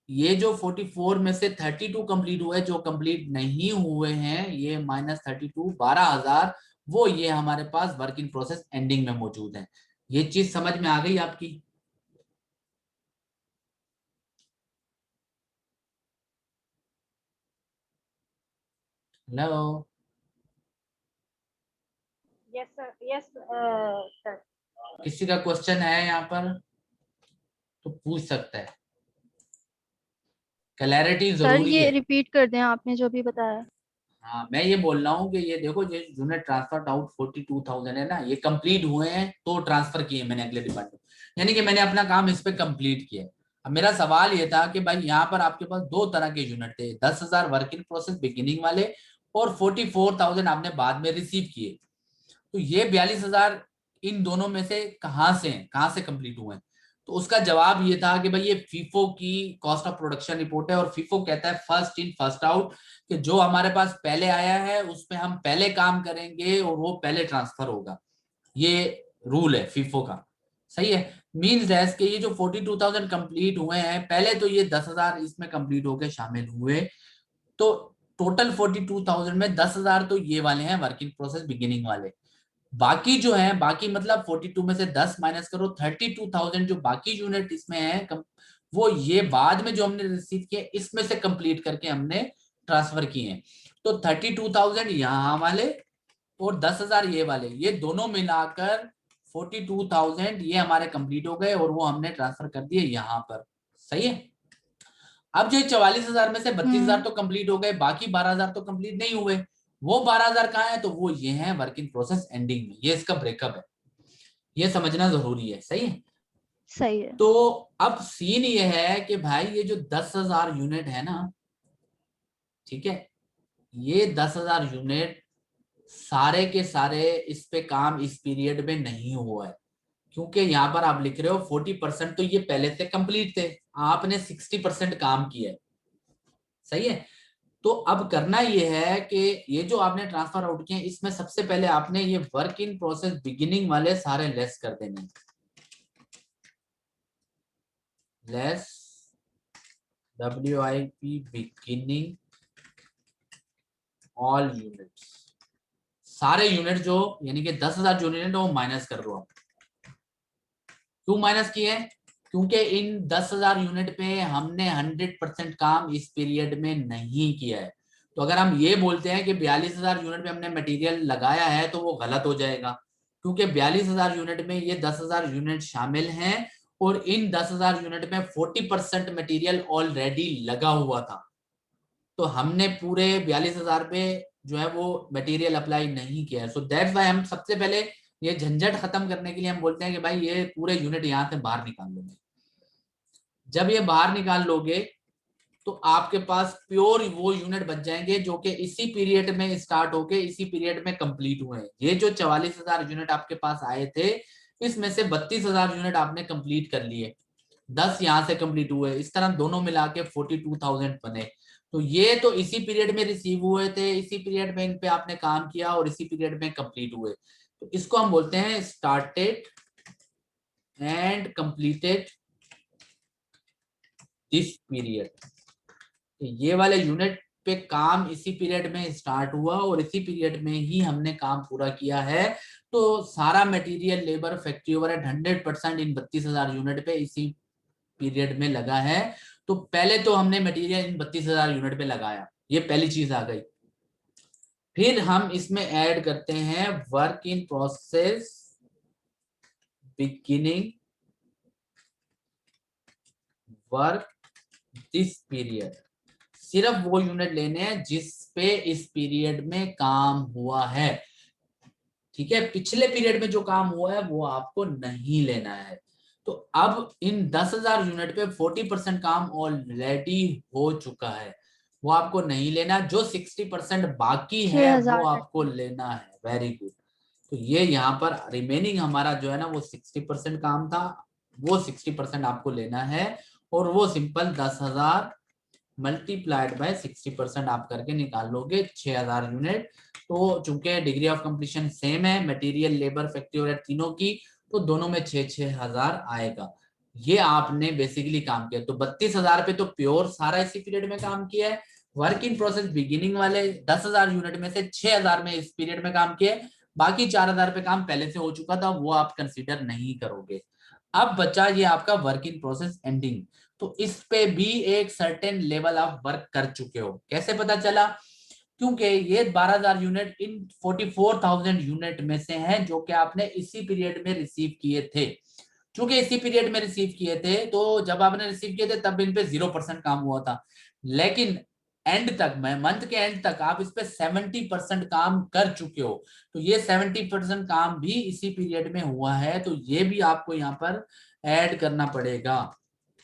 ये जो 44 में से 32 कंप्लीट हुए, जो कंप्लीट नहीं हुए हैं, ये -32 12,000, वो ये हमारे पास वर्क इन प्रोसेस एंडिंग में मौजूद है। ये चीज समझ में आ गई आपकी? Hello, yes sir, yes sir. किसी का क्वेश्चन है यहाँ पर तो पूछ सकता है। क्लैरिटी सर जरूरी ये है। रिपीट कर दें आपने जो भी बताया। हाँ, मैं ये बोल रहा हूँ कि ये देखो, ये यूनिट ट्रांसफर आउट 42,000 है ना, ये कंप्लीट हुए हैं तो ट्रांसफर किए मैंने अगले डिपार्टमेंट, यानी कि मैंने अपना काम इस पे कंप्लीट किया। अब मेरा सवाल ये था कि भाई यहाँ पर आपके पास दो तरह के यूनिट थे, 10,000 वर्क इन प्रोसेस बिगिनिंग वाले और 44,000 आपने बाद में रिसीव किए। तो ये 42,000 इन दोनों में से कहाँ से कंप्लीट हुए हैं? तो उसका जवाब ये था कि भाई ये फीफो की कॉस्ट ऑफ प्रोडक्शन रिपोर्ट है, और फीफो कहता है फर्स्ट इन फर्स्ट आउट, कि जो हमारे पास पहले आया है उस पे हम पहले काम करेंगे और वो पहले ट्रांसफर होगा। ये रूल है फीफो का, सही है। मीन्स दैट कि ये जो 42,000 कंप्लीट हुए हैं, पहले तो ये 10,000 इसमें कंप्लीट होके शामिल हुए, तो टोटल 42,000 में 10,000 तो ये वाले हैं वर्क इन प्रोसेस बिगिनिंग वाले। बाकी जो है, बाकी मतलब 42 में से 10 माइनस करो, 32,000 जो बाकी यूनिट इसमें है वो ये बाद में जो हमने रिसीव किए इसमें से कंप्लीट करके हमने ट्रांसफर किए हैं। तो 32,000 यहाँ वाले और 10,000 ये वाले, ये दोनों मिलाकर 42,000 ये हमारे कंप्लीट हो गए और वो हमने ट्रांसफर कर दिए यहाँ पर, सही है। अब जो 44,000 में से 32,000 तो कंप्लीट हो गए, बाकी 12,000 तो कंप्लीट नहीं हुए। वो 12,000 कहाँ है? तो वो ये है वर्क इन प्रोसेस एंडिंग में, ये इसका ब्रेकअप है, ये समझना जरूरी है, सही है। सही है। तो अब सीन ये है कि भाई ये जो 10,000 यूनिट है ना, ठीक है, ये 10,000 यूनिट सारे के सारे इस पे काम इस पीरियड में नहीं हुआ है, क्योंकि यहाँ पर आप लिख रहे हो 40% तो ये पहले से कंप्लीट थे, आपने 60% काम किया है, सही है। तो अब करना ये है कि ये जो आपने ट्रांसफर आउट किए इसमें सबसे पहले आपने ये वर्क इन प्रोसेस बिगिनिंग वाले सारे लेस कर देने, less WIP beginning all units, सारे यूनिट जो यानी कि 10,000 यूनिट है वो माइनस कर दो आप। क्यों माइनस किए? क्योंकि इन 10,000 यूनिट पे हमने 100% काम इस पीरियड में नहीं किया है। तो अगर हम ये बोलते हैं कि 42,000 यूनिट पे हमने मटेरियल लगाया है तो वो गलत हो जाएगा, क्योंकि 42,000 यूनिट में ये 10,000 यूनिट शामिल हैं और इन 10,000 यूनिट में 40% मटेरियल ऑलरेडी लगा हुआ था। तो हमने पूरे 42,000 पे जो है वो मटेरियल अप्लाई नहीं किया है। सो दैट्स व्हाई हम सबसे पहले ये झंझट खत्म करने के लिए हम बोलते हैं कि भाई ये पूरे यूनिट यहाँ से बाहर निकाल लोगे। जब ये बाहर निकाल लोगे तो आपके पास प्योर वो यूनिट बच जाएंगे जो कि इसी पीरियड में स्टार्ट होके इसी पीरियड में कंप्लीट हुए हैं। ये जो 44,000 यूनिट आपके पास आए थे इसमें से 32,000 यूनिट आपने कंप्लीट कर लिए, 10 यहाँ से कंप्लीट हुए, इस तरह दोनों मिला के 42,000 बने। तो ये तो इसी पीरियड में रिसीव हुए थे, इसी पीरियड में इन पे आपने काम किया और इसी पीरियड में कंप्लीट हुए। तो इसको हम बोलते हैं started and completed this period. ये वाले यूनिट पे काम इसी पीरियड में स्टार्ट हुआ और इसी पीरियड में ही हमने काम पूरा किया है। तो सारा मटेरियल लेबर फैक्ट्री ओवरहेड 100% इन 32,000 यूनिट पे इसी पीरियड में लगा है। तो पहले तो हमने मटेरियल इन 32,000 यूनिट पे लगाया, ये पहली चीज आ गई। फिर हम इसमें ऐड करते हैं work in process beginning work this period. सिर्फ वो यूनिट लेने हैं जिस पे इस पीरियड में काम हुआ है, ठीक है। पिछले पीरियड में जो काम हुआ है वो आपको नहीं लेना है। तो अब इन 10,000 यूनिट पे 40% काम ऑलरेडी हो चुका है, वो आपको नहीं लेना। जो 60% बाकी है वो 6,000 आपको लेना है। Very good. तो ये यहाँ पर रिमेनिंग हमारा जो है ना वो 60% काम था, वो 60% आपको लेना है और वो सिंपल 10,000 मल्टीप्लाइड बाय 60% आप करके निकाल लोगे 6,000 यूनिट। तो चूंकि डिग्री ऑफ कंप्लीशन सेम है मटेरियल लेबर फैक्ट्री और तीनों की, तो दोनों में 6,000 आएगा। ये आपने बेसिकली काम किया। तो 32,000 पे तो प्योर सारा इसी पीरियड में काम किया है। वर्क इन प्रोसेस बिगिनिंग वाले 10,000 यूनिट में से 6,000 में इस पीरियड में काम किया है, बाकी 4,000 पे काम पहले से हो चुका था, वो आप कंसिडर नहीं करोगे। अब बचा ये आपका वर्क इन प्रोसेस एंडिंग। तो इस पे भी एक सर्टेन लेवल आप वर्क कर चुके हो। कैसे पता चला? क्योंकि ये 12,000 यूनिट इन 44,000 यूनिट में से हैं जो कि आपने इसी पीरियड में रिसीव किए थे। क्योंकि इसी पीरियड में रिसीव किए थे तो जब आपने रिसीव किए थे तब इन पे 0% काम हुआ था, लेकिन एंड तक मंथ के एंड तक आप इस पे 70% काम कर चुके हो। तो ये 70% काम भी इसी पीरियड में हुआ है, तो ये भी आपको यहाँ पर ऐड करना पड़ेगा,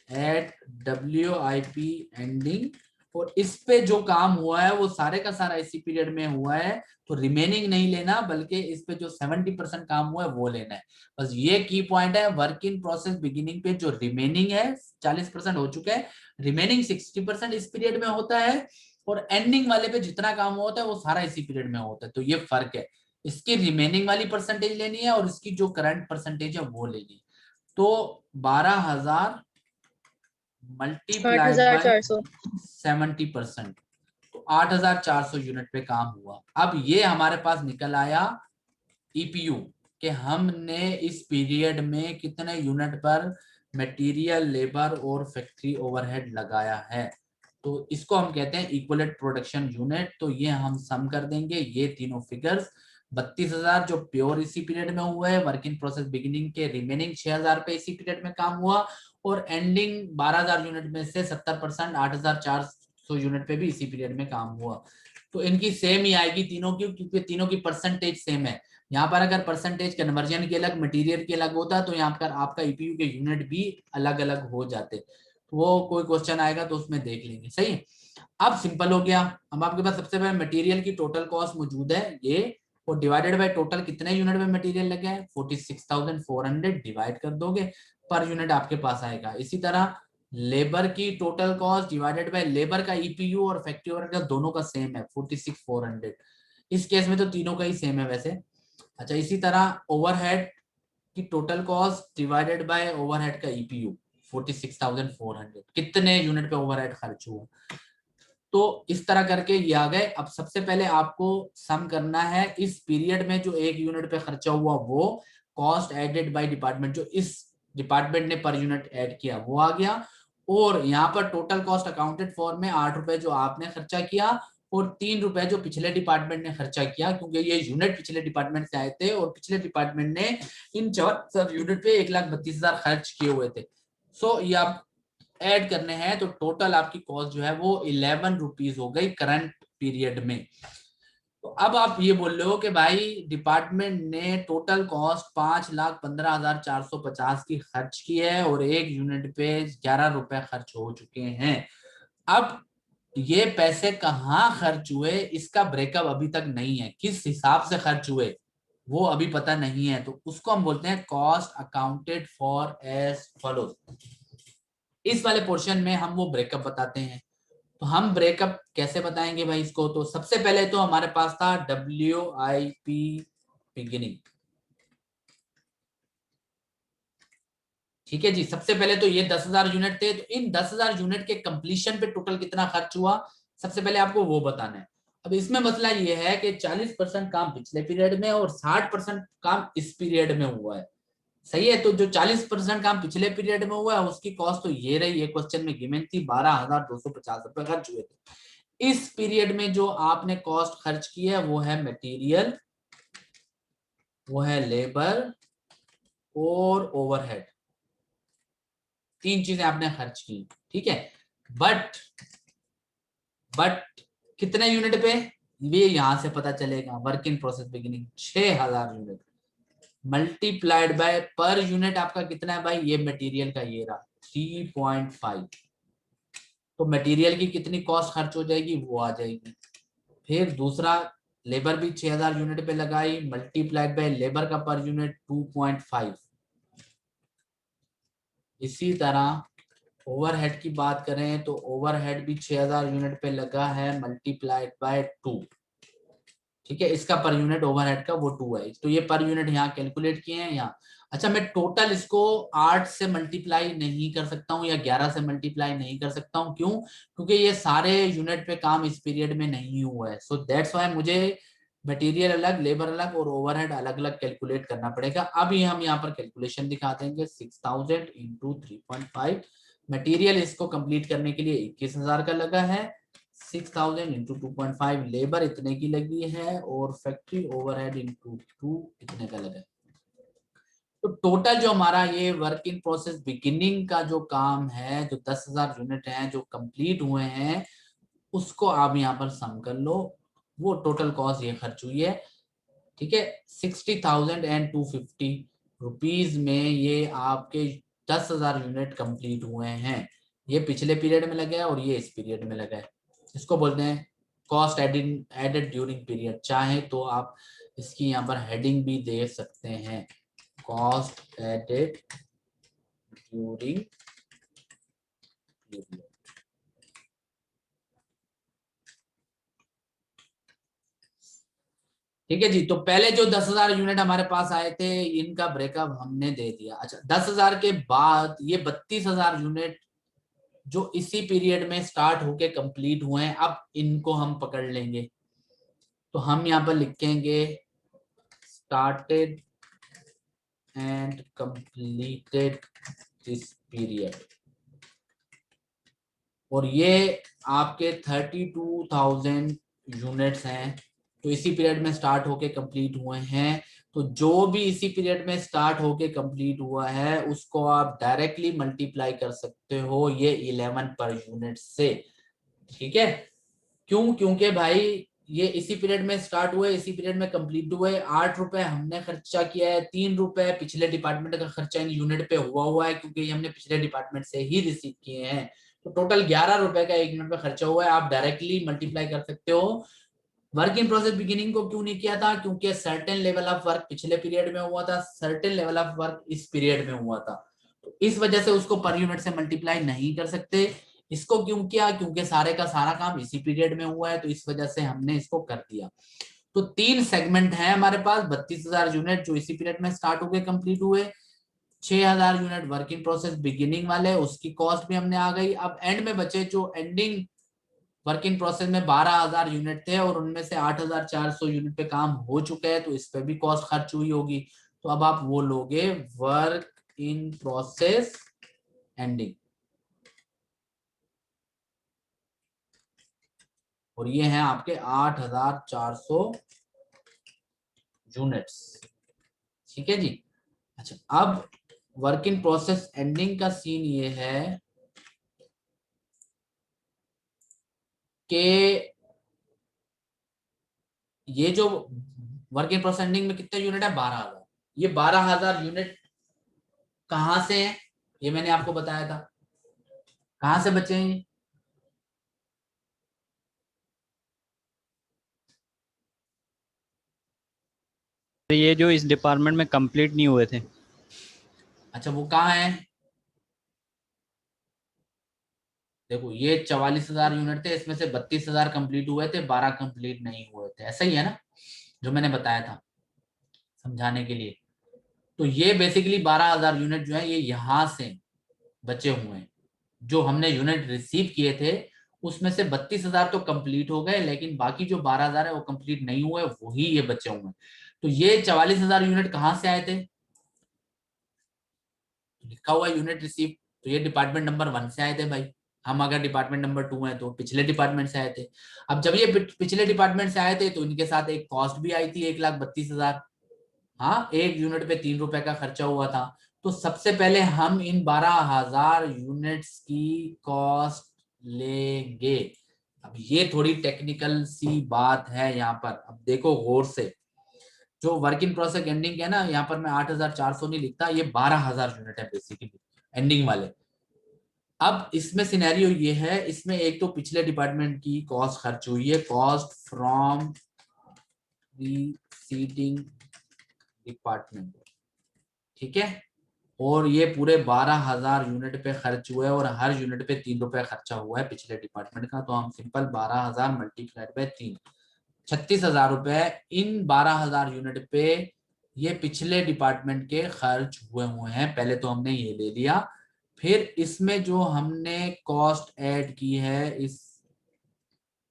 एट WIP एंडिंग। और इस पे जो काम हुआ है वो सारे का सारा इसी पीरियड में हुआ है, तो रिमेनिंग नहीं लेना, बल्कि इस पे जो 70% काम हुआ है वो लेना है। बस ये की पॉइंट है। वर्क इन प्रोसेस बिगिनिंग पे जो रिमेनिंग है 40% हो चुका है, रिमेनिंग 60% इस पीरियड में होता है, और एंडिंग वाले पे जितना काम होता है वो सारा इसी पीरियड में होता है। तो ये फर्क है, इसकी रिमेनिंग वाली परसेंटेज लेनी है और इसकी जो करंट परसेंटेज है वो लेनी है। तो 12,000 मल्टीप्लाइड बाय 8,400। 70%, तो 8,400 यूनिट पे काम हुआ। अब ये हमारे पास निकल आया ईपीयू कि हमने इस पीरियड में कितने यूनिट पर मटेरियल लेबर और फैक्ट्री ओवरहेड लगाया है। तो इसको हम कहते हैं इक्विवेलेंट प्रोडक्शन यूनिट। तो ये हम सम कर देंगे ये तीनों फिगर्स। 32,000 जो प्योर इसी पीरियड में हुआ है, वर्क इन प्रोसेस बिगिनिंग के रिमेनिंग 6,000 पे इसी पीरियड में काम हुआ, और एंडिंग 12,000 यूनिट में से 70% 8,400 यूनिट पे भी इसी पीरियड में काम हुआ। तो इनकी सेम ही आएगी तीनों की, क्योंकि तीनों की परसेंटेज सेम है। यहाँ पर अगर परसेंटेज कन्वर्जन के अलग मटेरियल के अलग होता तो यहाँ पर आपका ईपीयू के यूनिट भी अलग अलग हो जाते। वो कोई क्वेश्चन आएगा तो उसमें देख लेंगे, सही है। अब सिंपल हो गया, अब आपके पास सबसे पहले मटेरियल की टोटल कॉस्ट मौजूद है ये, और डिवाइडेड बाय टोटल कितने यूनिट में मटेरियल लगे हैं 46,400 डिवाइड कर दोगे, पर यूनिट आपके पास आएगा। इसी तरह लेबर की total cost divided by labour का ईपीयू और फैक्ट्री ओवरहेड का दोनों का सेम है 46,400, इस केस में तो तीनों का ही सेम है वैसे। अच्छा, इसी तरह ओवरहेड की total cost divided by overhead का ईपीयू 46,400, कितने यूनिट पे ओवरहेड खर्च हुआ। तो इस तरह करके ये आ गए। अब सबसे पहले आपको सम करना है इस पीरियड में जो एक यूनिट पे खर्चा हुआ वो कॉस्ट एडेड बाय डिपार्टमेंट, जो इस डिपार्टमेंट ने पर यूनिट ऐड किया वो आ गया, और यहाँ पर टोटल कॉस्ट अकाउंटेड फॉर में 8 रुपए जो आपने खर्चा किया और 3 रुपए जो पिछले डिपार्टमेंट ने खर्चा किया, क्योंकि ये यूनिट पिछले डिपार्टमेंट से आए थे और पिछले डिपार्टमेंट ने इन 4 यूनिट पे 1,32,000 खर्च किए हुए थे। सो ये आप ऐड करने हैं तो टोटल आपकी कॉस्ट जो है वो 11 रुपीज हो गई करंट पीरियड में। तो अब आप ये बोल रहे हो कि भाई डिपार्टमेंट ने टोटल कॉस्ट 5,15,450 की खर्च की है और एक यूनिट पे 11 रुपए खर्च हो चुके हैं। अब ये पैसे कहाँ खर्च हुए इसका ब्रेकअप अभी तक नहीं है, किस हिसाब से खर्च हुए वो अभी पता नहीं है, तो उसको हम बोलते हैं cost accounted for as follows. इस वाले पोर्शन में हम वो ब्रेकअप बताते हैं। तो हम ब्रेकअप कैसे बताएंगे भाई इसको, तो सबसे पहले तो हमारे पास था WIP बिगिनिंग, ठीक है जी। सबसे पहले तो ये 10,000 यूनिट थे, तो इन 10,000 यूनिट के कंप्लीशन पे टोटल कितना खर्च हुआ सबसे पहले आपको वो बताना है। अब इसमें मसला ये है कि 40% काम पिछले पीरियड में और 60% काम इस पीरियड में हुआ है, सही है। तो जो 40% काम पिछले पीरियड में हुआ है उसकी कॉस्ट तो ये रही, ये क्वेश्चन में गिवन थी 12,250 रुपए खर्च हुए थे। इस पीरियड में जो आपने कॉस्ट खर्च की है वो है मटेरियल, वो है लेबर और ओवरहेड, 3 चीजें आपने खर्च की, ठीक है। बट कितने यूनिट पे, ये यहां से पता चलेगा। Work in process beginning 6,000 unit multiplied by per unit आपका कितना है भाई, ये मटेरियल का ये रहा 3.5, तो मटेरियल की कितनी कॉस्ट खर्च हो जाएगी वो आ जाएगी। फिर दूसरा लेबर भी 6,000 यूनिट पे लगाई, मल्टीप्लाइड बाय लेबर का पर यूनिट 2.5। इसी तरह ओवरहेड की बात करें तो ओवरहेड भी 6,000 यूनिट पे लगा है, मल्टीप्लाइड बाय 2, ठीक है। इसका पर यूनिट ओवरहेड का वो 2 है, तो ये पर यूनिट यहाँ कैलकुलेट किए हैं यहाँ। अच्छा, मैं टोटल इसको 8 से मल्टीप्लाई नहीं कर सकता हूँ या 11 से मल्टीप्लाई नहीं कर सकता हूँ, क्यों, क्योंकि ये सारे यूनिट पे काम इस पीरियड में नहीं हुआ है। सो दैट्स वाई मुझे मटेरियल अलग, लेबर अलग और ओवरहेड अलग अलग कैलकुलेट करना पड़ेगा। अब ये हम यहाँ पर कैलकुलेशन दिखा देंगे 6,000 इंटू 3.5। मटेरियल इसको कंप्लीट करने के लिए 21,000 का लगा है, 6,000 इंटू 2.5 लेबर इतने की लगी है और फैक्ट्री ओवरहेड इंटू 2 इतने का लगा है। तो टोटल जो हमारा ये वर्क इन प्रोसेस बिगिनिंग का जो काम है, जो 10,000 यूनिट हैं जो कंप्लीट हुए हैं, उसको आप यहाँ पर सम कर लो, वो टोटल कॉस्ट ये खर्च हुई है, ठीक है। 60,250 रुपीज में ये आपके 10,000 यूनिट कंप्लीट हुए हैं। ये पिछले पीरियड में लगा है और ये इस पीरियड में लगा है। इसको बोलते हैं कॉस्ट एडेड ड्यूरिंग पीरियड। चाहे तो आप इसकी यहाँ पर हेडिंग भी दे सकते हैं, कॉस्ट एडेड ड्यूरिंग पीरियड। ठीक है जी। तो पहले जो 10,000 यूनिट हमारे पास आए थे इनका ब्रेकअप हमने दे दिया। अच्छा, 10,000 के बाद ये 32,000 यूनिट जो इसी पीरियड में स्टार्ट होके कंप्लीट हुए हैं, अब इनको हम पकड़ लेंगे। तो हम यहाँ पर लिखेंगे started and completed this period, और ये आपके 32,000 यूनिट्स हैं तो इसी पीरियड में स्टार्ट होके कंप्लीट हुए हैं। तो जो भी इसी पीरियड में स्टार्ट होके कंप्लीट हुआ है उसको आप डायरेक्टली मल्टीप्लाई कर सकते हो ये 11 पर यूनिट से, ठीक है। क्यों, क्योंकि भाई ये इसी पीरियड में स्टार्ट हुए, इसी पीरियड में कंप्लीट हुए। 8 रुपए हमने खर्चा किया है, 3 रुपए पिछले डिपार्टमेंट का खर्चा इन यूनिट पे हुआ है क्योंकि ये हमने पिछले डिपार्टमेंट से ही रिसीव किए हैं। तो टोटल 11 रुपए का एक यूनिट पे खर्चा हुआ है। आप डायरेक्टली मल्टीप्लाई कर सकते हो। वर्क इन प्रोसेस बिगिनिंग को क्यों नहीं किया था? क्योंकि सर्टेन लेवल ऑफ वर्क पिछले पीरियड में हुआ था, सर्टेन लेवल ऑफ वर्क इस पीरियड में हुआ था, तो इस वजह से उसको पर यूनिट से मल्टीप्लाई नहीं कर सकते। इसको क्यों किया? क्योंकि सारे का सारा काम इसी पीरियड में हुआ है, तो इस वजह से हमने इसको कर दिया। तो 3 सेगमेंट है हमारे पास, 32,000 यूनिट जो इसी पीरियड में स्टार्ट हो गए, कंप्लीट हुए। 6,000 unit work in process beginning वाले, उसकी कॉस्ट भी हमने आ गई। अब एंड में बचे जो एंडिंग वर्क इन प्रोसेस में 12,000 यूनिट थे और उनमें से 8,400 यूनिट पे काम हो चुके हैं, तो इस पे भी कॉस्ट खर्च हुई होगी। तो अब आप वो लोगे वर्क इन प्रोसेस एंडिंग, और ये हैं आपके 8,400 यूनिट्स। ठीक है जी। अच्छा, अब वर्क इन प्रोसेस एंडिंग का सीन ये है कि ये जो वर्क इन प्रोसेस एंडिंग में कितने यूनिट है? 12,000। ये 12,000 यूनिट कहां से है? ये मैंने आपको बताया था। कहां से बचे हैं? ये जो इस डिपार्टमेंट में कंप्लीट नहीं हुए थे। अच्छा, वो कहाँ है? देखो, ये 44,000 यूनिट थे, इसमें से 32,000 कंप्लीट हुए थे, 12 कंप्लीट नहीं हुए थे। ऐसा ही है ना, जो मैंने बताया था समझाने के लिए। तो ये बेसिकली 12,000 यूनिट जो है ये यहाँ से बचे हुए हैं। जो हमने यूनिट रिसीव किए थे उसमें से 32,000 तो कंप्लीट हो गए, लेकिन बाकी जो 12,000 है वो कंप्लीट नहीं हुए, वही ये बचे हुए हैं। तो ये 44,000 यूनिट कहाँ से आए थे? लिखा हुआ यूनिट रिसीव, तो ये डिपार्टमेंट नंबर 1 से आए थे भाई। हम अगर डिपार्टमेंट नंबर 2 है तो पिछले डिपार्टमेंट से आए थे। अब जब ये पिछले डिपार्टमेंट से आए थे तो इनके साथ एक कॉस्ट भी आई थी 1,32,000। हाँ, एक यूनिट पे 3 रुपए का खर्चा हुआ था। तो सबसे पहले हम इन 12,000 यूनिट्स की कॉस्ट लेंगे। अब ये थोड़ी टेक्निकल सी बात है यहाँ पर। अब देखो गौर से, जो वर्क इन प्रोसेस एंडिंग है ना, यहाँ पर मैं 8,400 नहीं लिखता, ये 12,000 यूनिट है बेसिकली एंडिंग वाले। अब इसमें सिनेरियो ये है, इसमें एक तो पिछले डिपार्टमेंट की कॉस्ट खर्च हुई है, कॉस्ट फ्रॉम रिसीडिंग डिपार्टमेंट, ठीक है। और ये पूरे 12,000 यूनिट पे खर्च हुए और हर यूनिट पे 3 रुपए खर्चा हुआ है पिछले डिपार्टमेंट का। तो हम सिंपल 12,000 मल्टीप्लाइड बाय 3, 36,000 रुपए इन 12,000 यूनिट पे ये पिछले डिपार्टमेंट के खर्च हुए हैं। पहले तो हमने ये ले लिया, फिर इसमें जो हमने कॉस्ट ऐड की है इस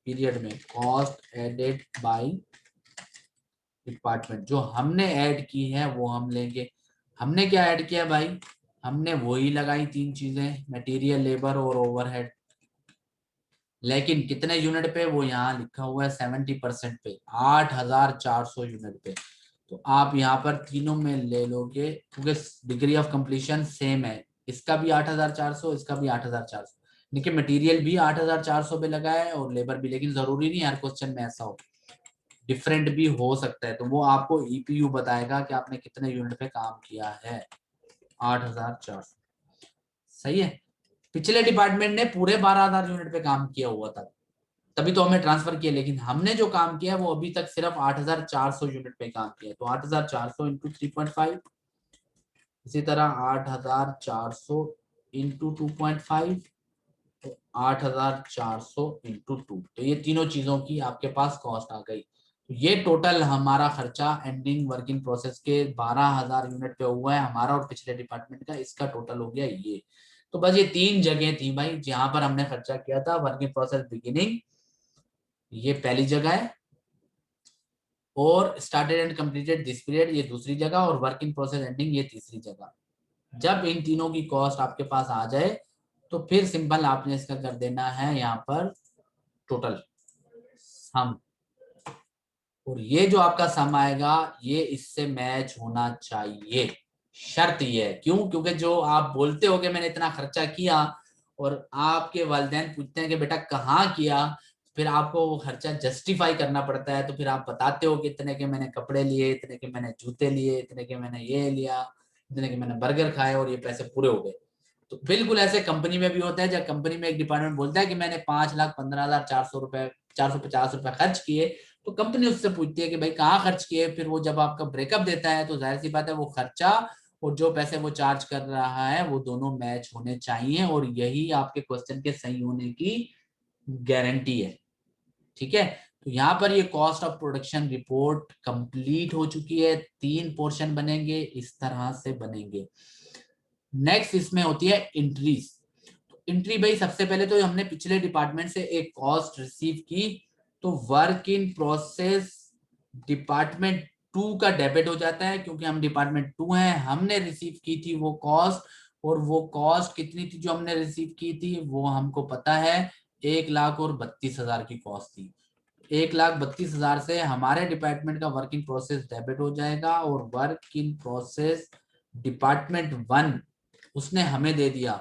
पीरियड में, कॉस्ट एडेड बाय डिपार्टमेंट, जो हमने ऐड की है वो हम लेंगे। हमने क्या ऐड किया भाई? हमने वही लगाई 3 चीजें, मटेरियल, लेबर और ओवरहेड। लेकिन कितने यूनिट पे? वो यहाँ लिखा हुआ है 70% पे, 8,400 यूनिट पे। तो आप यहाँ पर तीनों में ले लोगे क्योंकि डिग्री ऑफ कंप्लीशन सेम है, इसका भी 8,400, इसका भी 8,400। देखिए मटेरियल भी 8,400 पे लगा है और लेबर भी, लेकिन जरूरी नहीं हर क्वेश्चन में ऐसा हो, डिफरेंट भी हो सकता है। तो वो आपको ईपीयू बताएगा कि आपने कितने यूनिट पे काम किया है। 8,400 सही है। पिछले डिपार्टमेंट ने पूरे 12,000 यूनिट पे काम किया हुआ था, तभी तो हमें ट्रांसफर किया, लेकिन हमने जो काम किया वो अभी तक सिर्फ 8,400 यूनिट पे काम किया। तो 8,400 इंटू 3.5, इसी तरह 8,400 इंटू 2.5, तो 8,400 इंटू 2। तो ये तीनों चीजों की आपके पास कॉस्ट आ गई। तो ये टोटल हमारा खर्चा एंडिंग वर्क इन प्रोसेस के 12,000 यूनिट पे हुआ है हमारा और पिछले डिपार्टमेंट का, इसका टोटल हो गया ये। तो बस ये 3 जगह थी भाई जहां पर हमने खर्चा किया था। वर्क इन प्रोसेस बिगिनिंग ये पहली जगह है, और started and completed this period ये दूसरी जगह, और वर्क इन प्रोसेस एंडिंग ये तीसरी जगह। जब इन तीनों की कॉस्ट आपके पास आ जाए तो फिर सिंपल आपने इसका कर देना है यहाँ पर टोटल सम, और ये जो आपका सम आएगा ये इससे मैच होना चाहिए। शर्त ये है, क्यों? क्योंकि जो आप बोलते हो कि मैंने इतना खर्चा किया और आपके वालिदैन पूछते हैं कि बेटा कहाँ किया, फिर आपको वो खर्चा जस्टिफाई करना पड़ता है, तो फिर आप बताते हो कि इतने के मैंने कपड़े लिए, इतने के मैंने जूते लिए, इतने के मैंने ये लिया, इतने के मैंने बर्गर खाए और ये पैसे पूरे हो गए। तो बिल्कुल ऐसे कंपनी में भी होता है, जब कंपनी में एक डिपार्टमेंट बोलता है कि मैंने 5,15,400 रुपए 450 रुपए खर्च किए, तो कंपनी उससे पूछती है कि भाई कहाँ खर्च किए। फिर वो जब आपका ब्रेकअप देता है तो जाहिर सी बात है वो खर्चा और जो पैसे वो चार्ज कर रहा है वो दोनों मैच होने चाहिए, और यही आपके क्वेश्चन के सही होने की गारंटी है। ठीक है, तो यहाँ पर ये cost of production report complete हो चुकी है। 3 पोर्शन बनेंगे, इस तरह से बनेंगे। नेक्स्ट इसमें होती है एंट्रीज। तो एंट्री भाई सबसे पहले तो हमने पिछले डिपार्टमेंट से एक कॉस्ट रिसीव की, तो वर्क इन प्रोसेस डिपार्टमेंट 2 का डेबिट हो जाता है, क्योंकि हम डिपार्टमेंट 2 हैं। हमने रिसीव की थी वो कॉस्ट, और वो कॉस्ट कितनी थी जो हमने रिसीव की थी, वो हमको पता है 1,32,000 की कॉस्ट थी। 1,32,000 से हमारे डिपार्टमेंट का वर्क इन प्रोसेस डेबिट हो जाएगा, और वर्क इन प्रोसेस डिपार्टमेंट 1 उसने हमें दे दिया,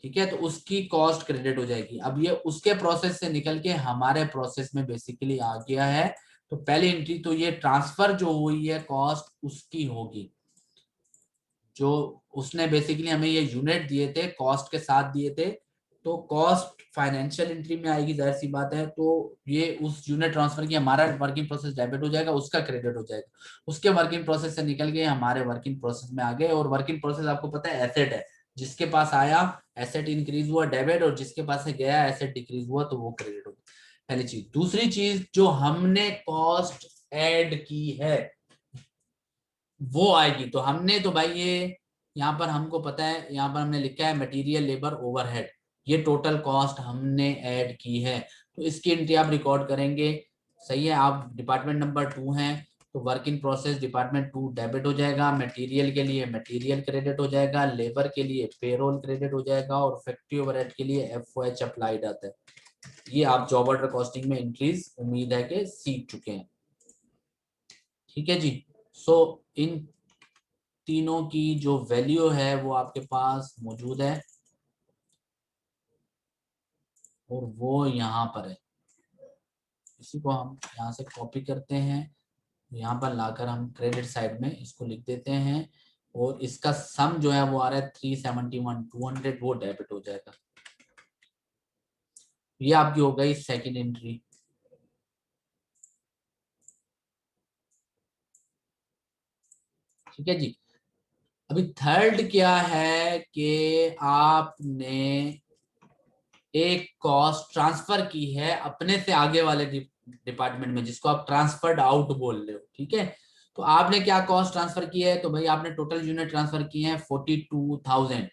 ठीक है, तो उसकी कॉस्ट क्रेडिट हो जाएगी। अब ये उसके प्रोसेस से निकल के हमारे प्रोसेस में बेसिकली आ गया है। तो पहली एंट्री तो ये ट्रांसफर जो हुई है कॉस्ट उसकी होगी, जो उसने बेसिकली हमें ये यूनिट दिए थे कॉस्ट के साथ दिए थे, तो कॉस्ट फाइनेंशियल एंट्री में आएगी, जाहिर सी बात है। तो ये उस यूनिट ट्रांसफर की हमारा वर्किंग प्रोसेस डेबिट हो जाएगा, उसका क्रेडिट हो जाएगा, उसके वर्किंग प्रोसेस से निकल के हमारे वर्किंग प्रोसेस में आ गए। और वर्किंग प्रोसेस आपको पता है एसेट है, जिसके पास आया एसेट इंक्रीज हुआ डेबिट, और जिसके पास से गया एसेट डिक्रीज हुआ तो वो क्रेडिट हो गया। पहली चीज। दूसरी चीज, जो हमने कॉस्ट ऐड की है वो आएगी। तो हमने तो भाई ये यहाँ पर हमको पता है, यहाँ पर हमने लिखा है मटेरियल लेबर ओवरहेड, ये टोटल कॉस्ट हमने ऐड की है, तो इसकी एंट्री आप रिकॉर्ड करेंगे। सही है, आप डिपार्टमेंट नंबर 2 हैं, तो work in process department 2 debit हो जाएगा, मटेरियल के लिए मटेरियल क्रेडिट हो जाएगा, लेबर के लिए पेरोल क्रेडिट हो जाएगा, और फैक्ट्री ओवरहेड के लिए FOH अप्लाइड आता है। ये आप जॉब ऑर्डर कॉस्टिंग में एंट्रीज उम्मीद है कि सीख चुके हैं। ठीक है जी। सो इन तीनों की जो वैल्यू है वो आपके पास मौजूद है, और वो यहाँ पर है। इसी को हम यहाँ से कॉपी करते हैं, यहाँ पर लाकर हम क्रेडिट साइड में इसको लिख देते हैं, और इसका सम जो है वो आ रहा है 371,200, वो डेबिट हो जाएगा। ये आपकी हो गई सेकंड एंट्री। ठीक है जी। अभी थर्ड क्या है कि आपने एक कॉस्ट ट्रांसफर की है अपने से आगे वाले डिपार्टमेंट में, जिसको आप ट्रांसफर्ड आउट बोल रहे हो। ठीक है, तो आपने क्या कॉस्ट ट्रांसफर की है, तो भाई आपने टोटल यूनिट ट्रांसफर किए हैं 42,000,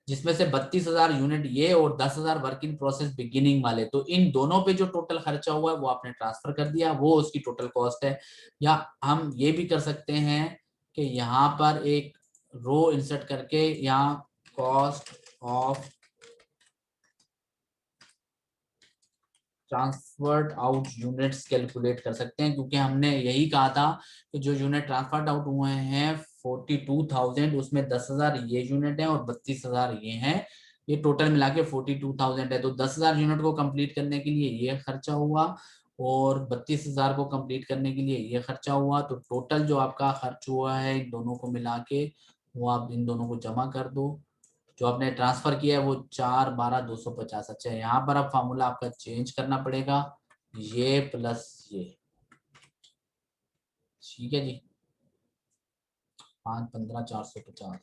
जिसमें से 32,000 यूनिट ये और 10,000 वर्क इन प्रोसेस बिगिनिंग वाले। तो इन दोनों पे जो टोटल खर्चा हुआ है वो आपने ट्रांसफर कर दिया, वो उसकी टोटल कॉस्ट है। या हम ये भी कर सकते हैं कि यहाँ पर एक रो इंसर्ट करके यहाँ cost of transferred out units calculate कर सकते हैं, क्योंकि हमने यही कहा था कि जो यूनिट ट्रांसफर्ड आउट हुए हैं 42,000, उसमें 10,000 ये यूनिट है और 32,000 ये हैं, ये टोटल मिला के 42,000 है। तो 10,000 यूनिट को कंप्लीट करने के लिए ये खर्चा हुआ, और 32,000 को कंप्लीट करने के लिए ये खर्चा हुआ। तो टोटल जो आपका खर्च हुआ है इन दोनों को मिला के, वो आप इन दोनों को जमा कर दो। जो आपने ट्रांसफर किया है वो 4,12,250। अच्छा, यहाँ पर अब फार्मूला आपका चेंज करना पड़ेगा, ये प्लस ये। ठीक है जी, 5,15,450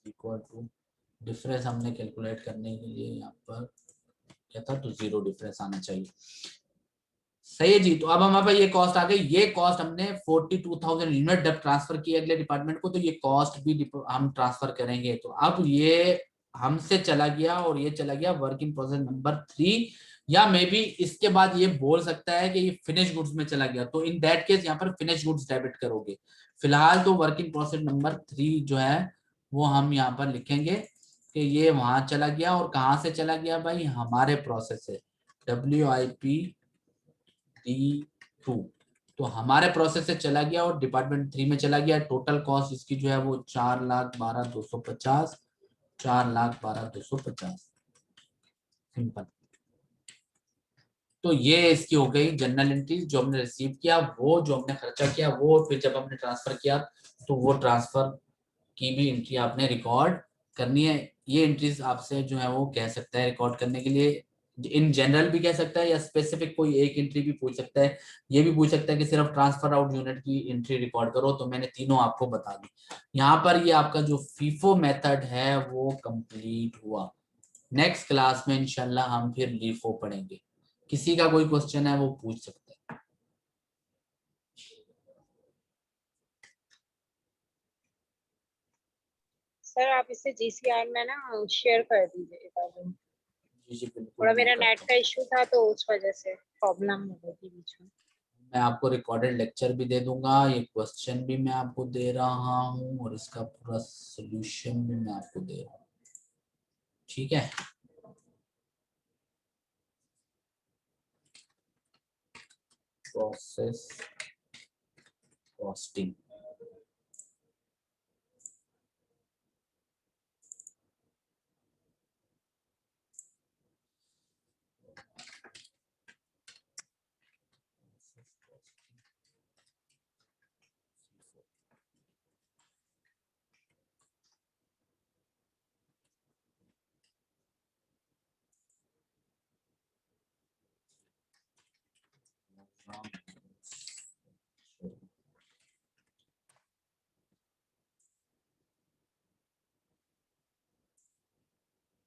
इक्वल टू डिफरेंस हमने कैलकुलेट करने के लिए यहाँ पर क्या था, तो 0 डिफरेंस आना चाहिए। सही है जी। तो अब हमारे पास ये कॉस्ट आ गई। ये कॉस्ट हमने 42,000 यूनिट जब ट्रांसफर किए अगले डिपार्टमेंट को, तो ये कॉस्ट भी हम ट्रांसफर करेंगे। तो अब ये हमसे चला गया, और ये चला गया वर्क इन प्रोसेस नंबर 3, या मे बी इसके बाद ये बोल सकता है कि ये फिनिश गुड्स में चला गया। तो इन दैट केस यहाँ पर फिनिश गुड्स डेबिट करोगे। फिलहाल तो वर्क इन प्रोसेस नंबर 3 जो है वो हम यहाँ पर लिखेंगे कि ये वहां चला गया। और कहाँ से चला गया भाई, हमारे प्रोसेस से, WIP-D2, तो हमारे प्रोसेस से चला गया और डिपार्टमेंट 3 में चला गया। टोटल कॉस्ट इसकी जो है वो 4,12,250, 4,12,250। सिंपल। तो ये इसकी हो गई जनरल एंट्रीज, जो हमने रिसीव किया वो, जो हमने खर्चा किया वो, फिर जब हमने ट्रांसफर किया तो वो ट्रांसफर की भी एंट्री आपने रिकॉर्ड करनी है। ये एंट्रीज आपसे जो है वो कह सकता है रिकॉर्ड करने के लिए, इन जनरल भी कह सकता है या स्पेसिफिक कोई एक एंट्री भी पूछ सकता है। ये भी पूछ सकता है कि सिर्फ ट्रांसफर आउट यूनिट की एंट्री रिकॉर्ड करो, तो मैंने तीनों आपको बता दी। यहाँ पर ये आपका जो फीफो मेथड है वो कंप्लीट हुआ। नेक्स्ट क्लास में इंशाल्लाह हम फिर लीफो पढ़ेंगे। किसी का कोई क्वेश्चन है वो पूछ सकते हैं। सर आप इसे जीसीआर में ना शेयर कर दीजिएगा। जी जी बिल्कुल, थोड़ा मैं मेरा करता नेट हूँ। का इशू था तो उस वजह से प्रॉब्लम हो गई थी बीच में। मैं आपको रिकॉर्डेड लेक्चर भी दे दूंगा, ये क्वेश्चन भी मैं आपको दे रहा हूँ और इसका पूरा सोल्यूशन भी मैं आपको दे रहा हूँ। ठीक है, प्रोसेस कॉस्टिंग।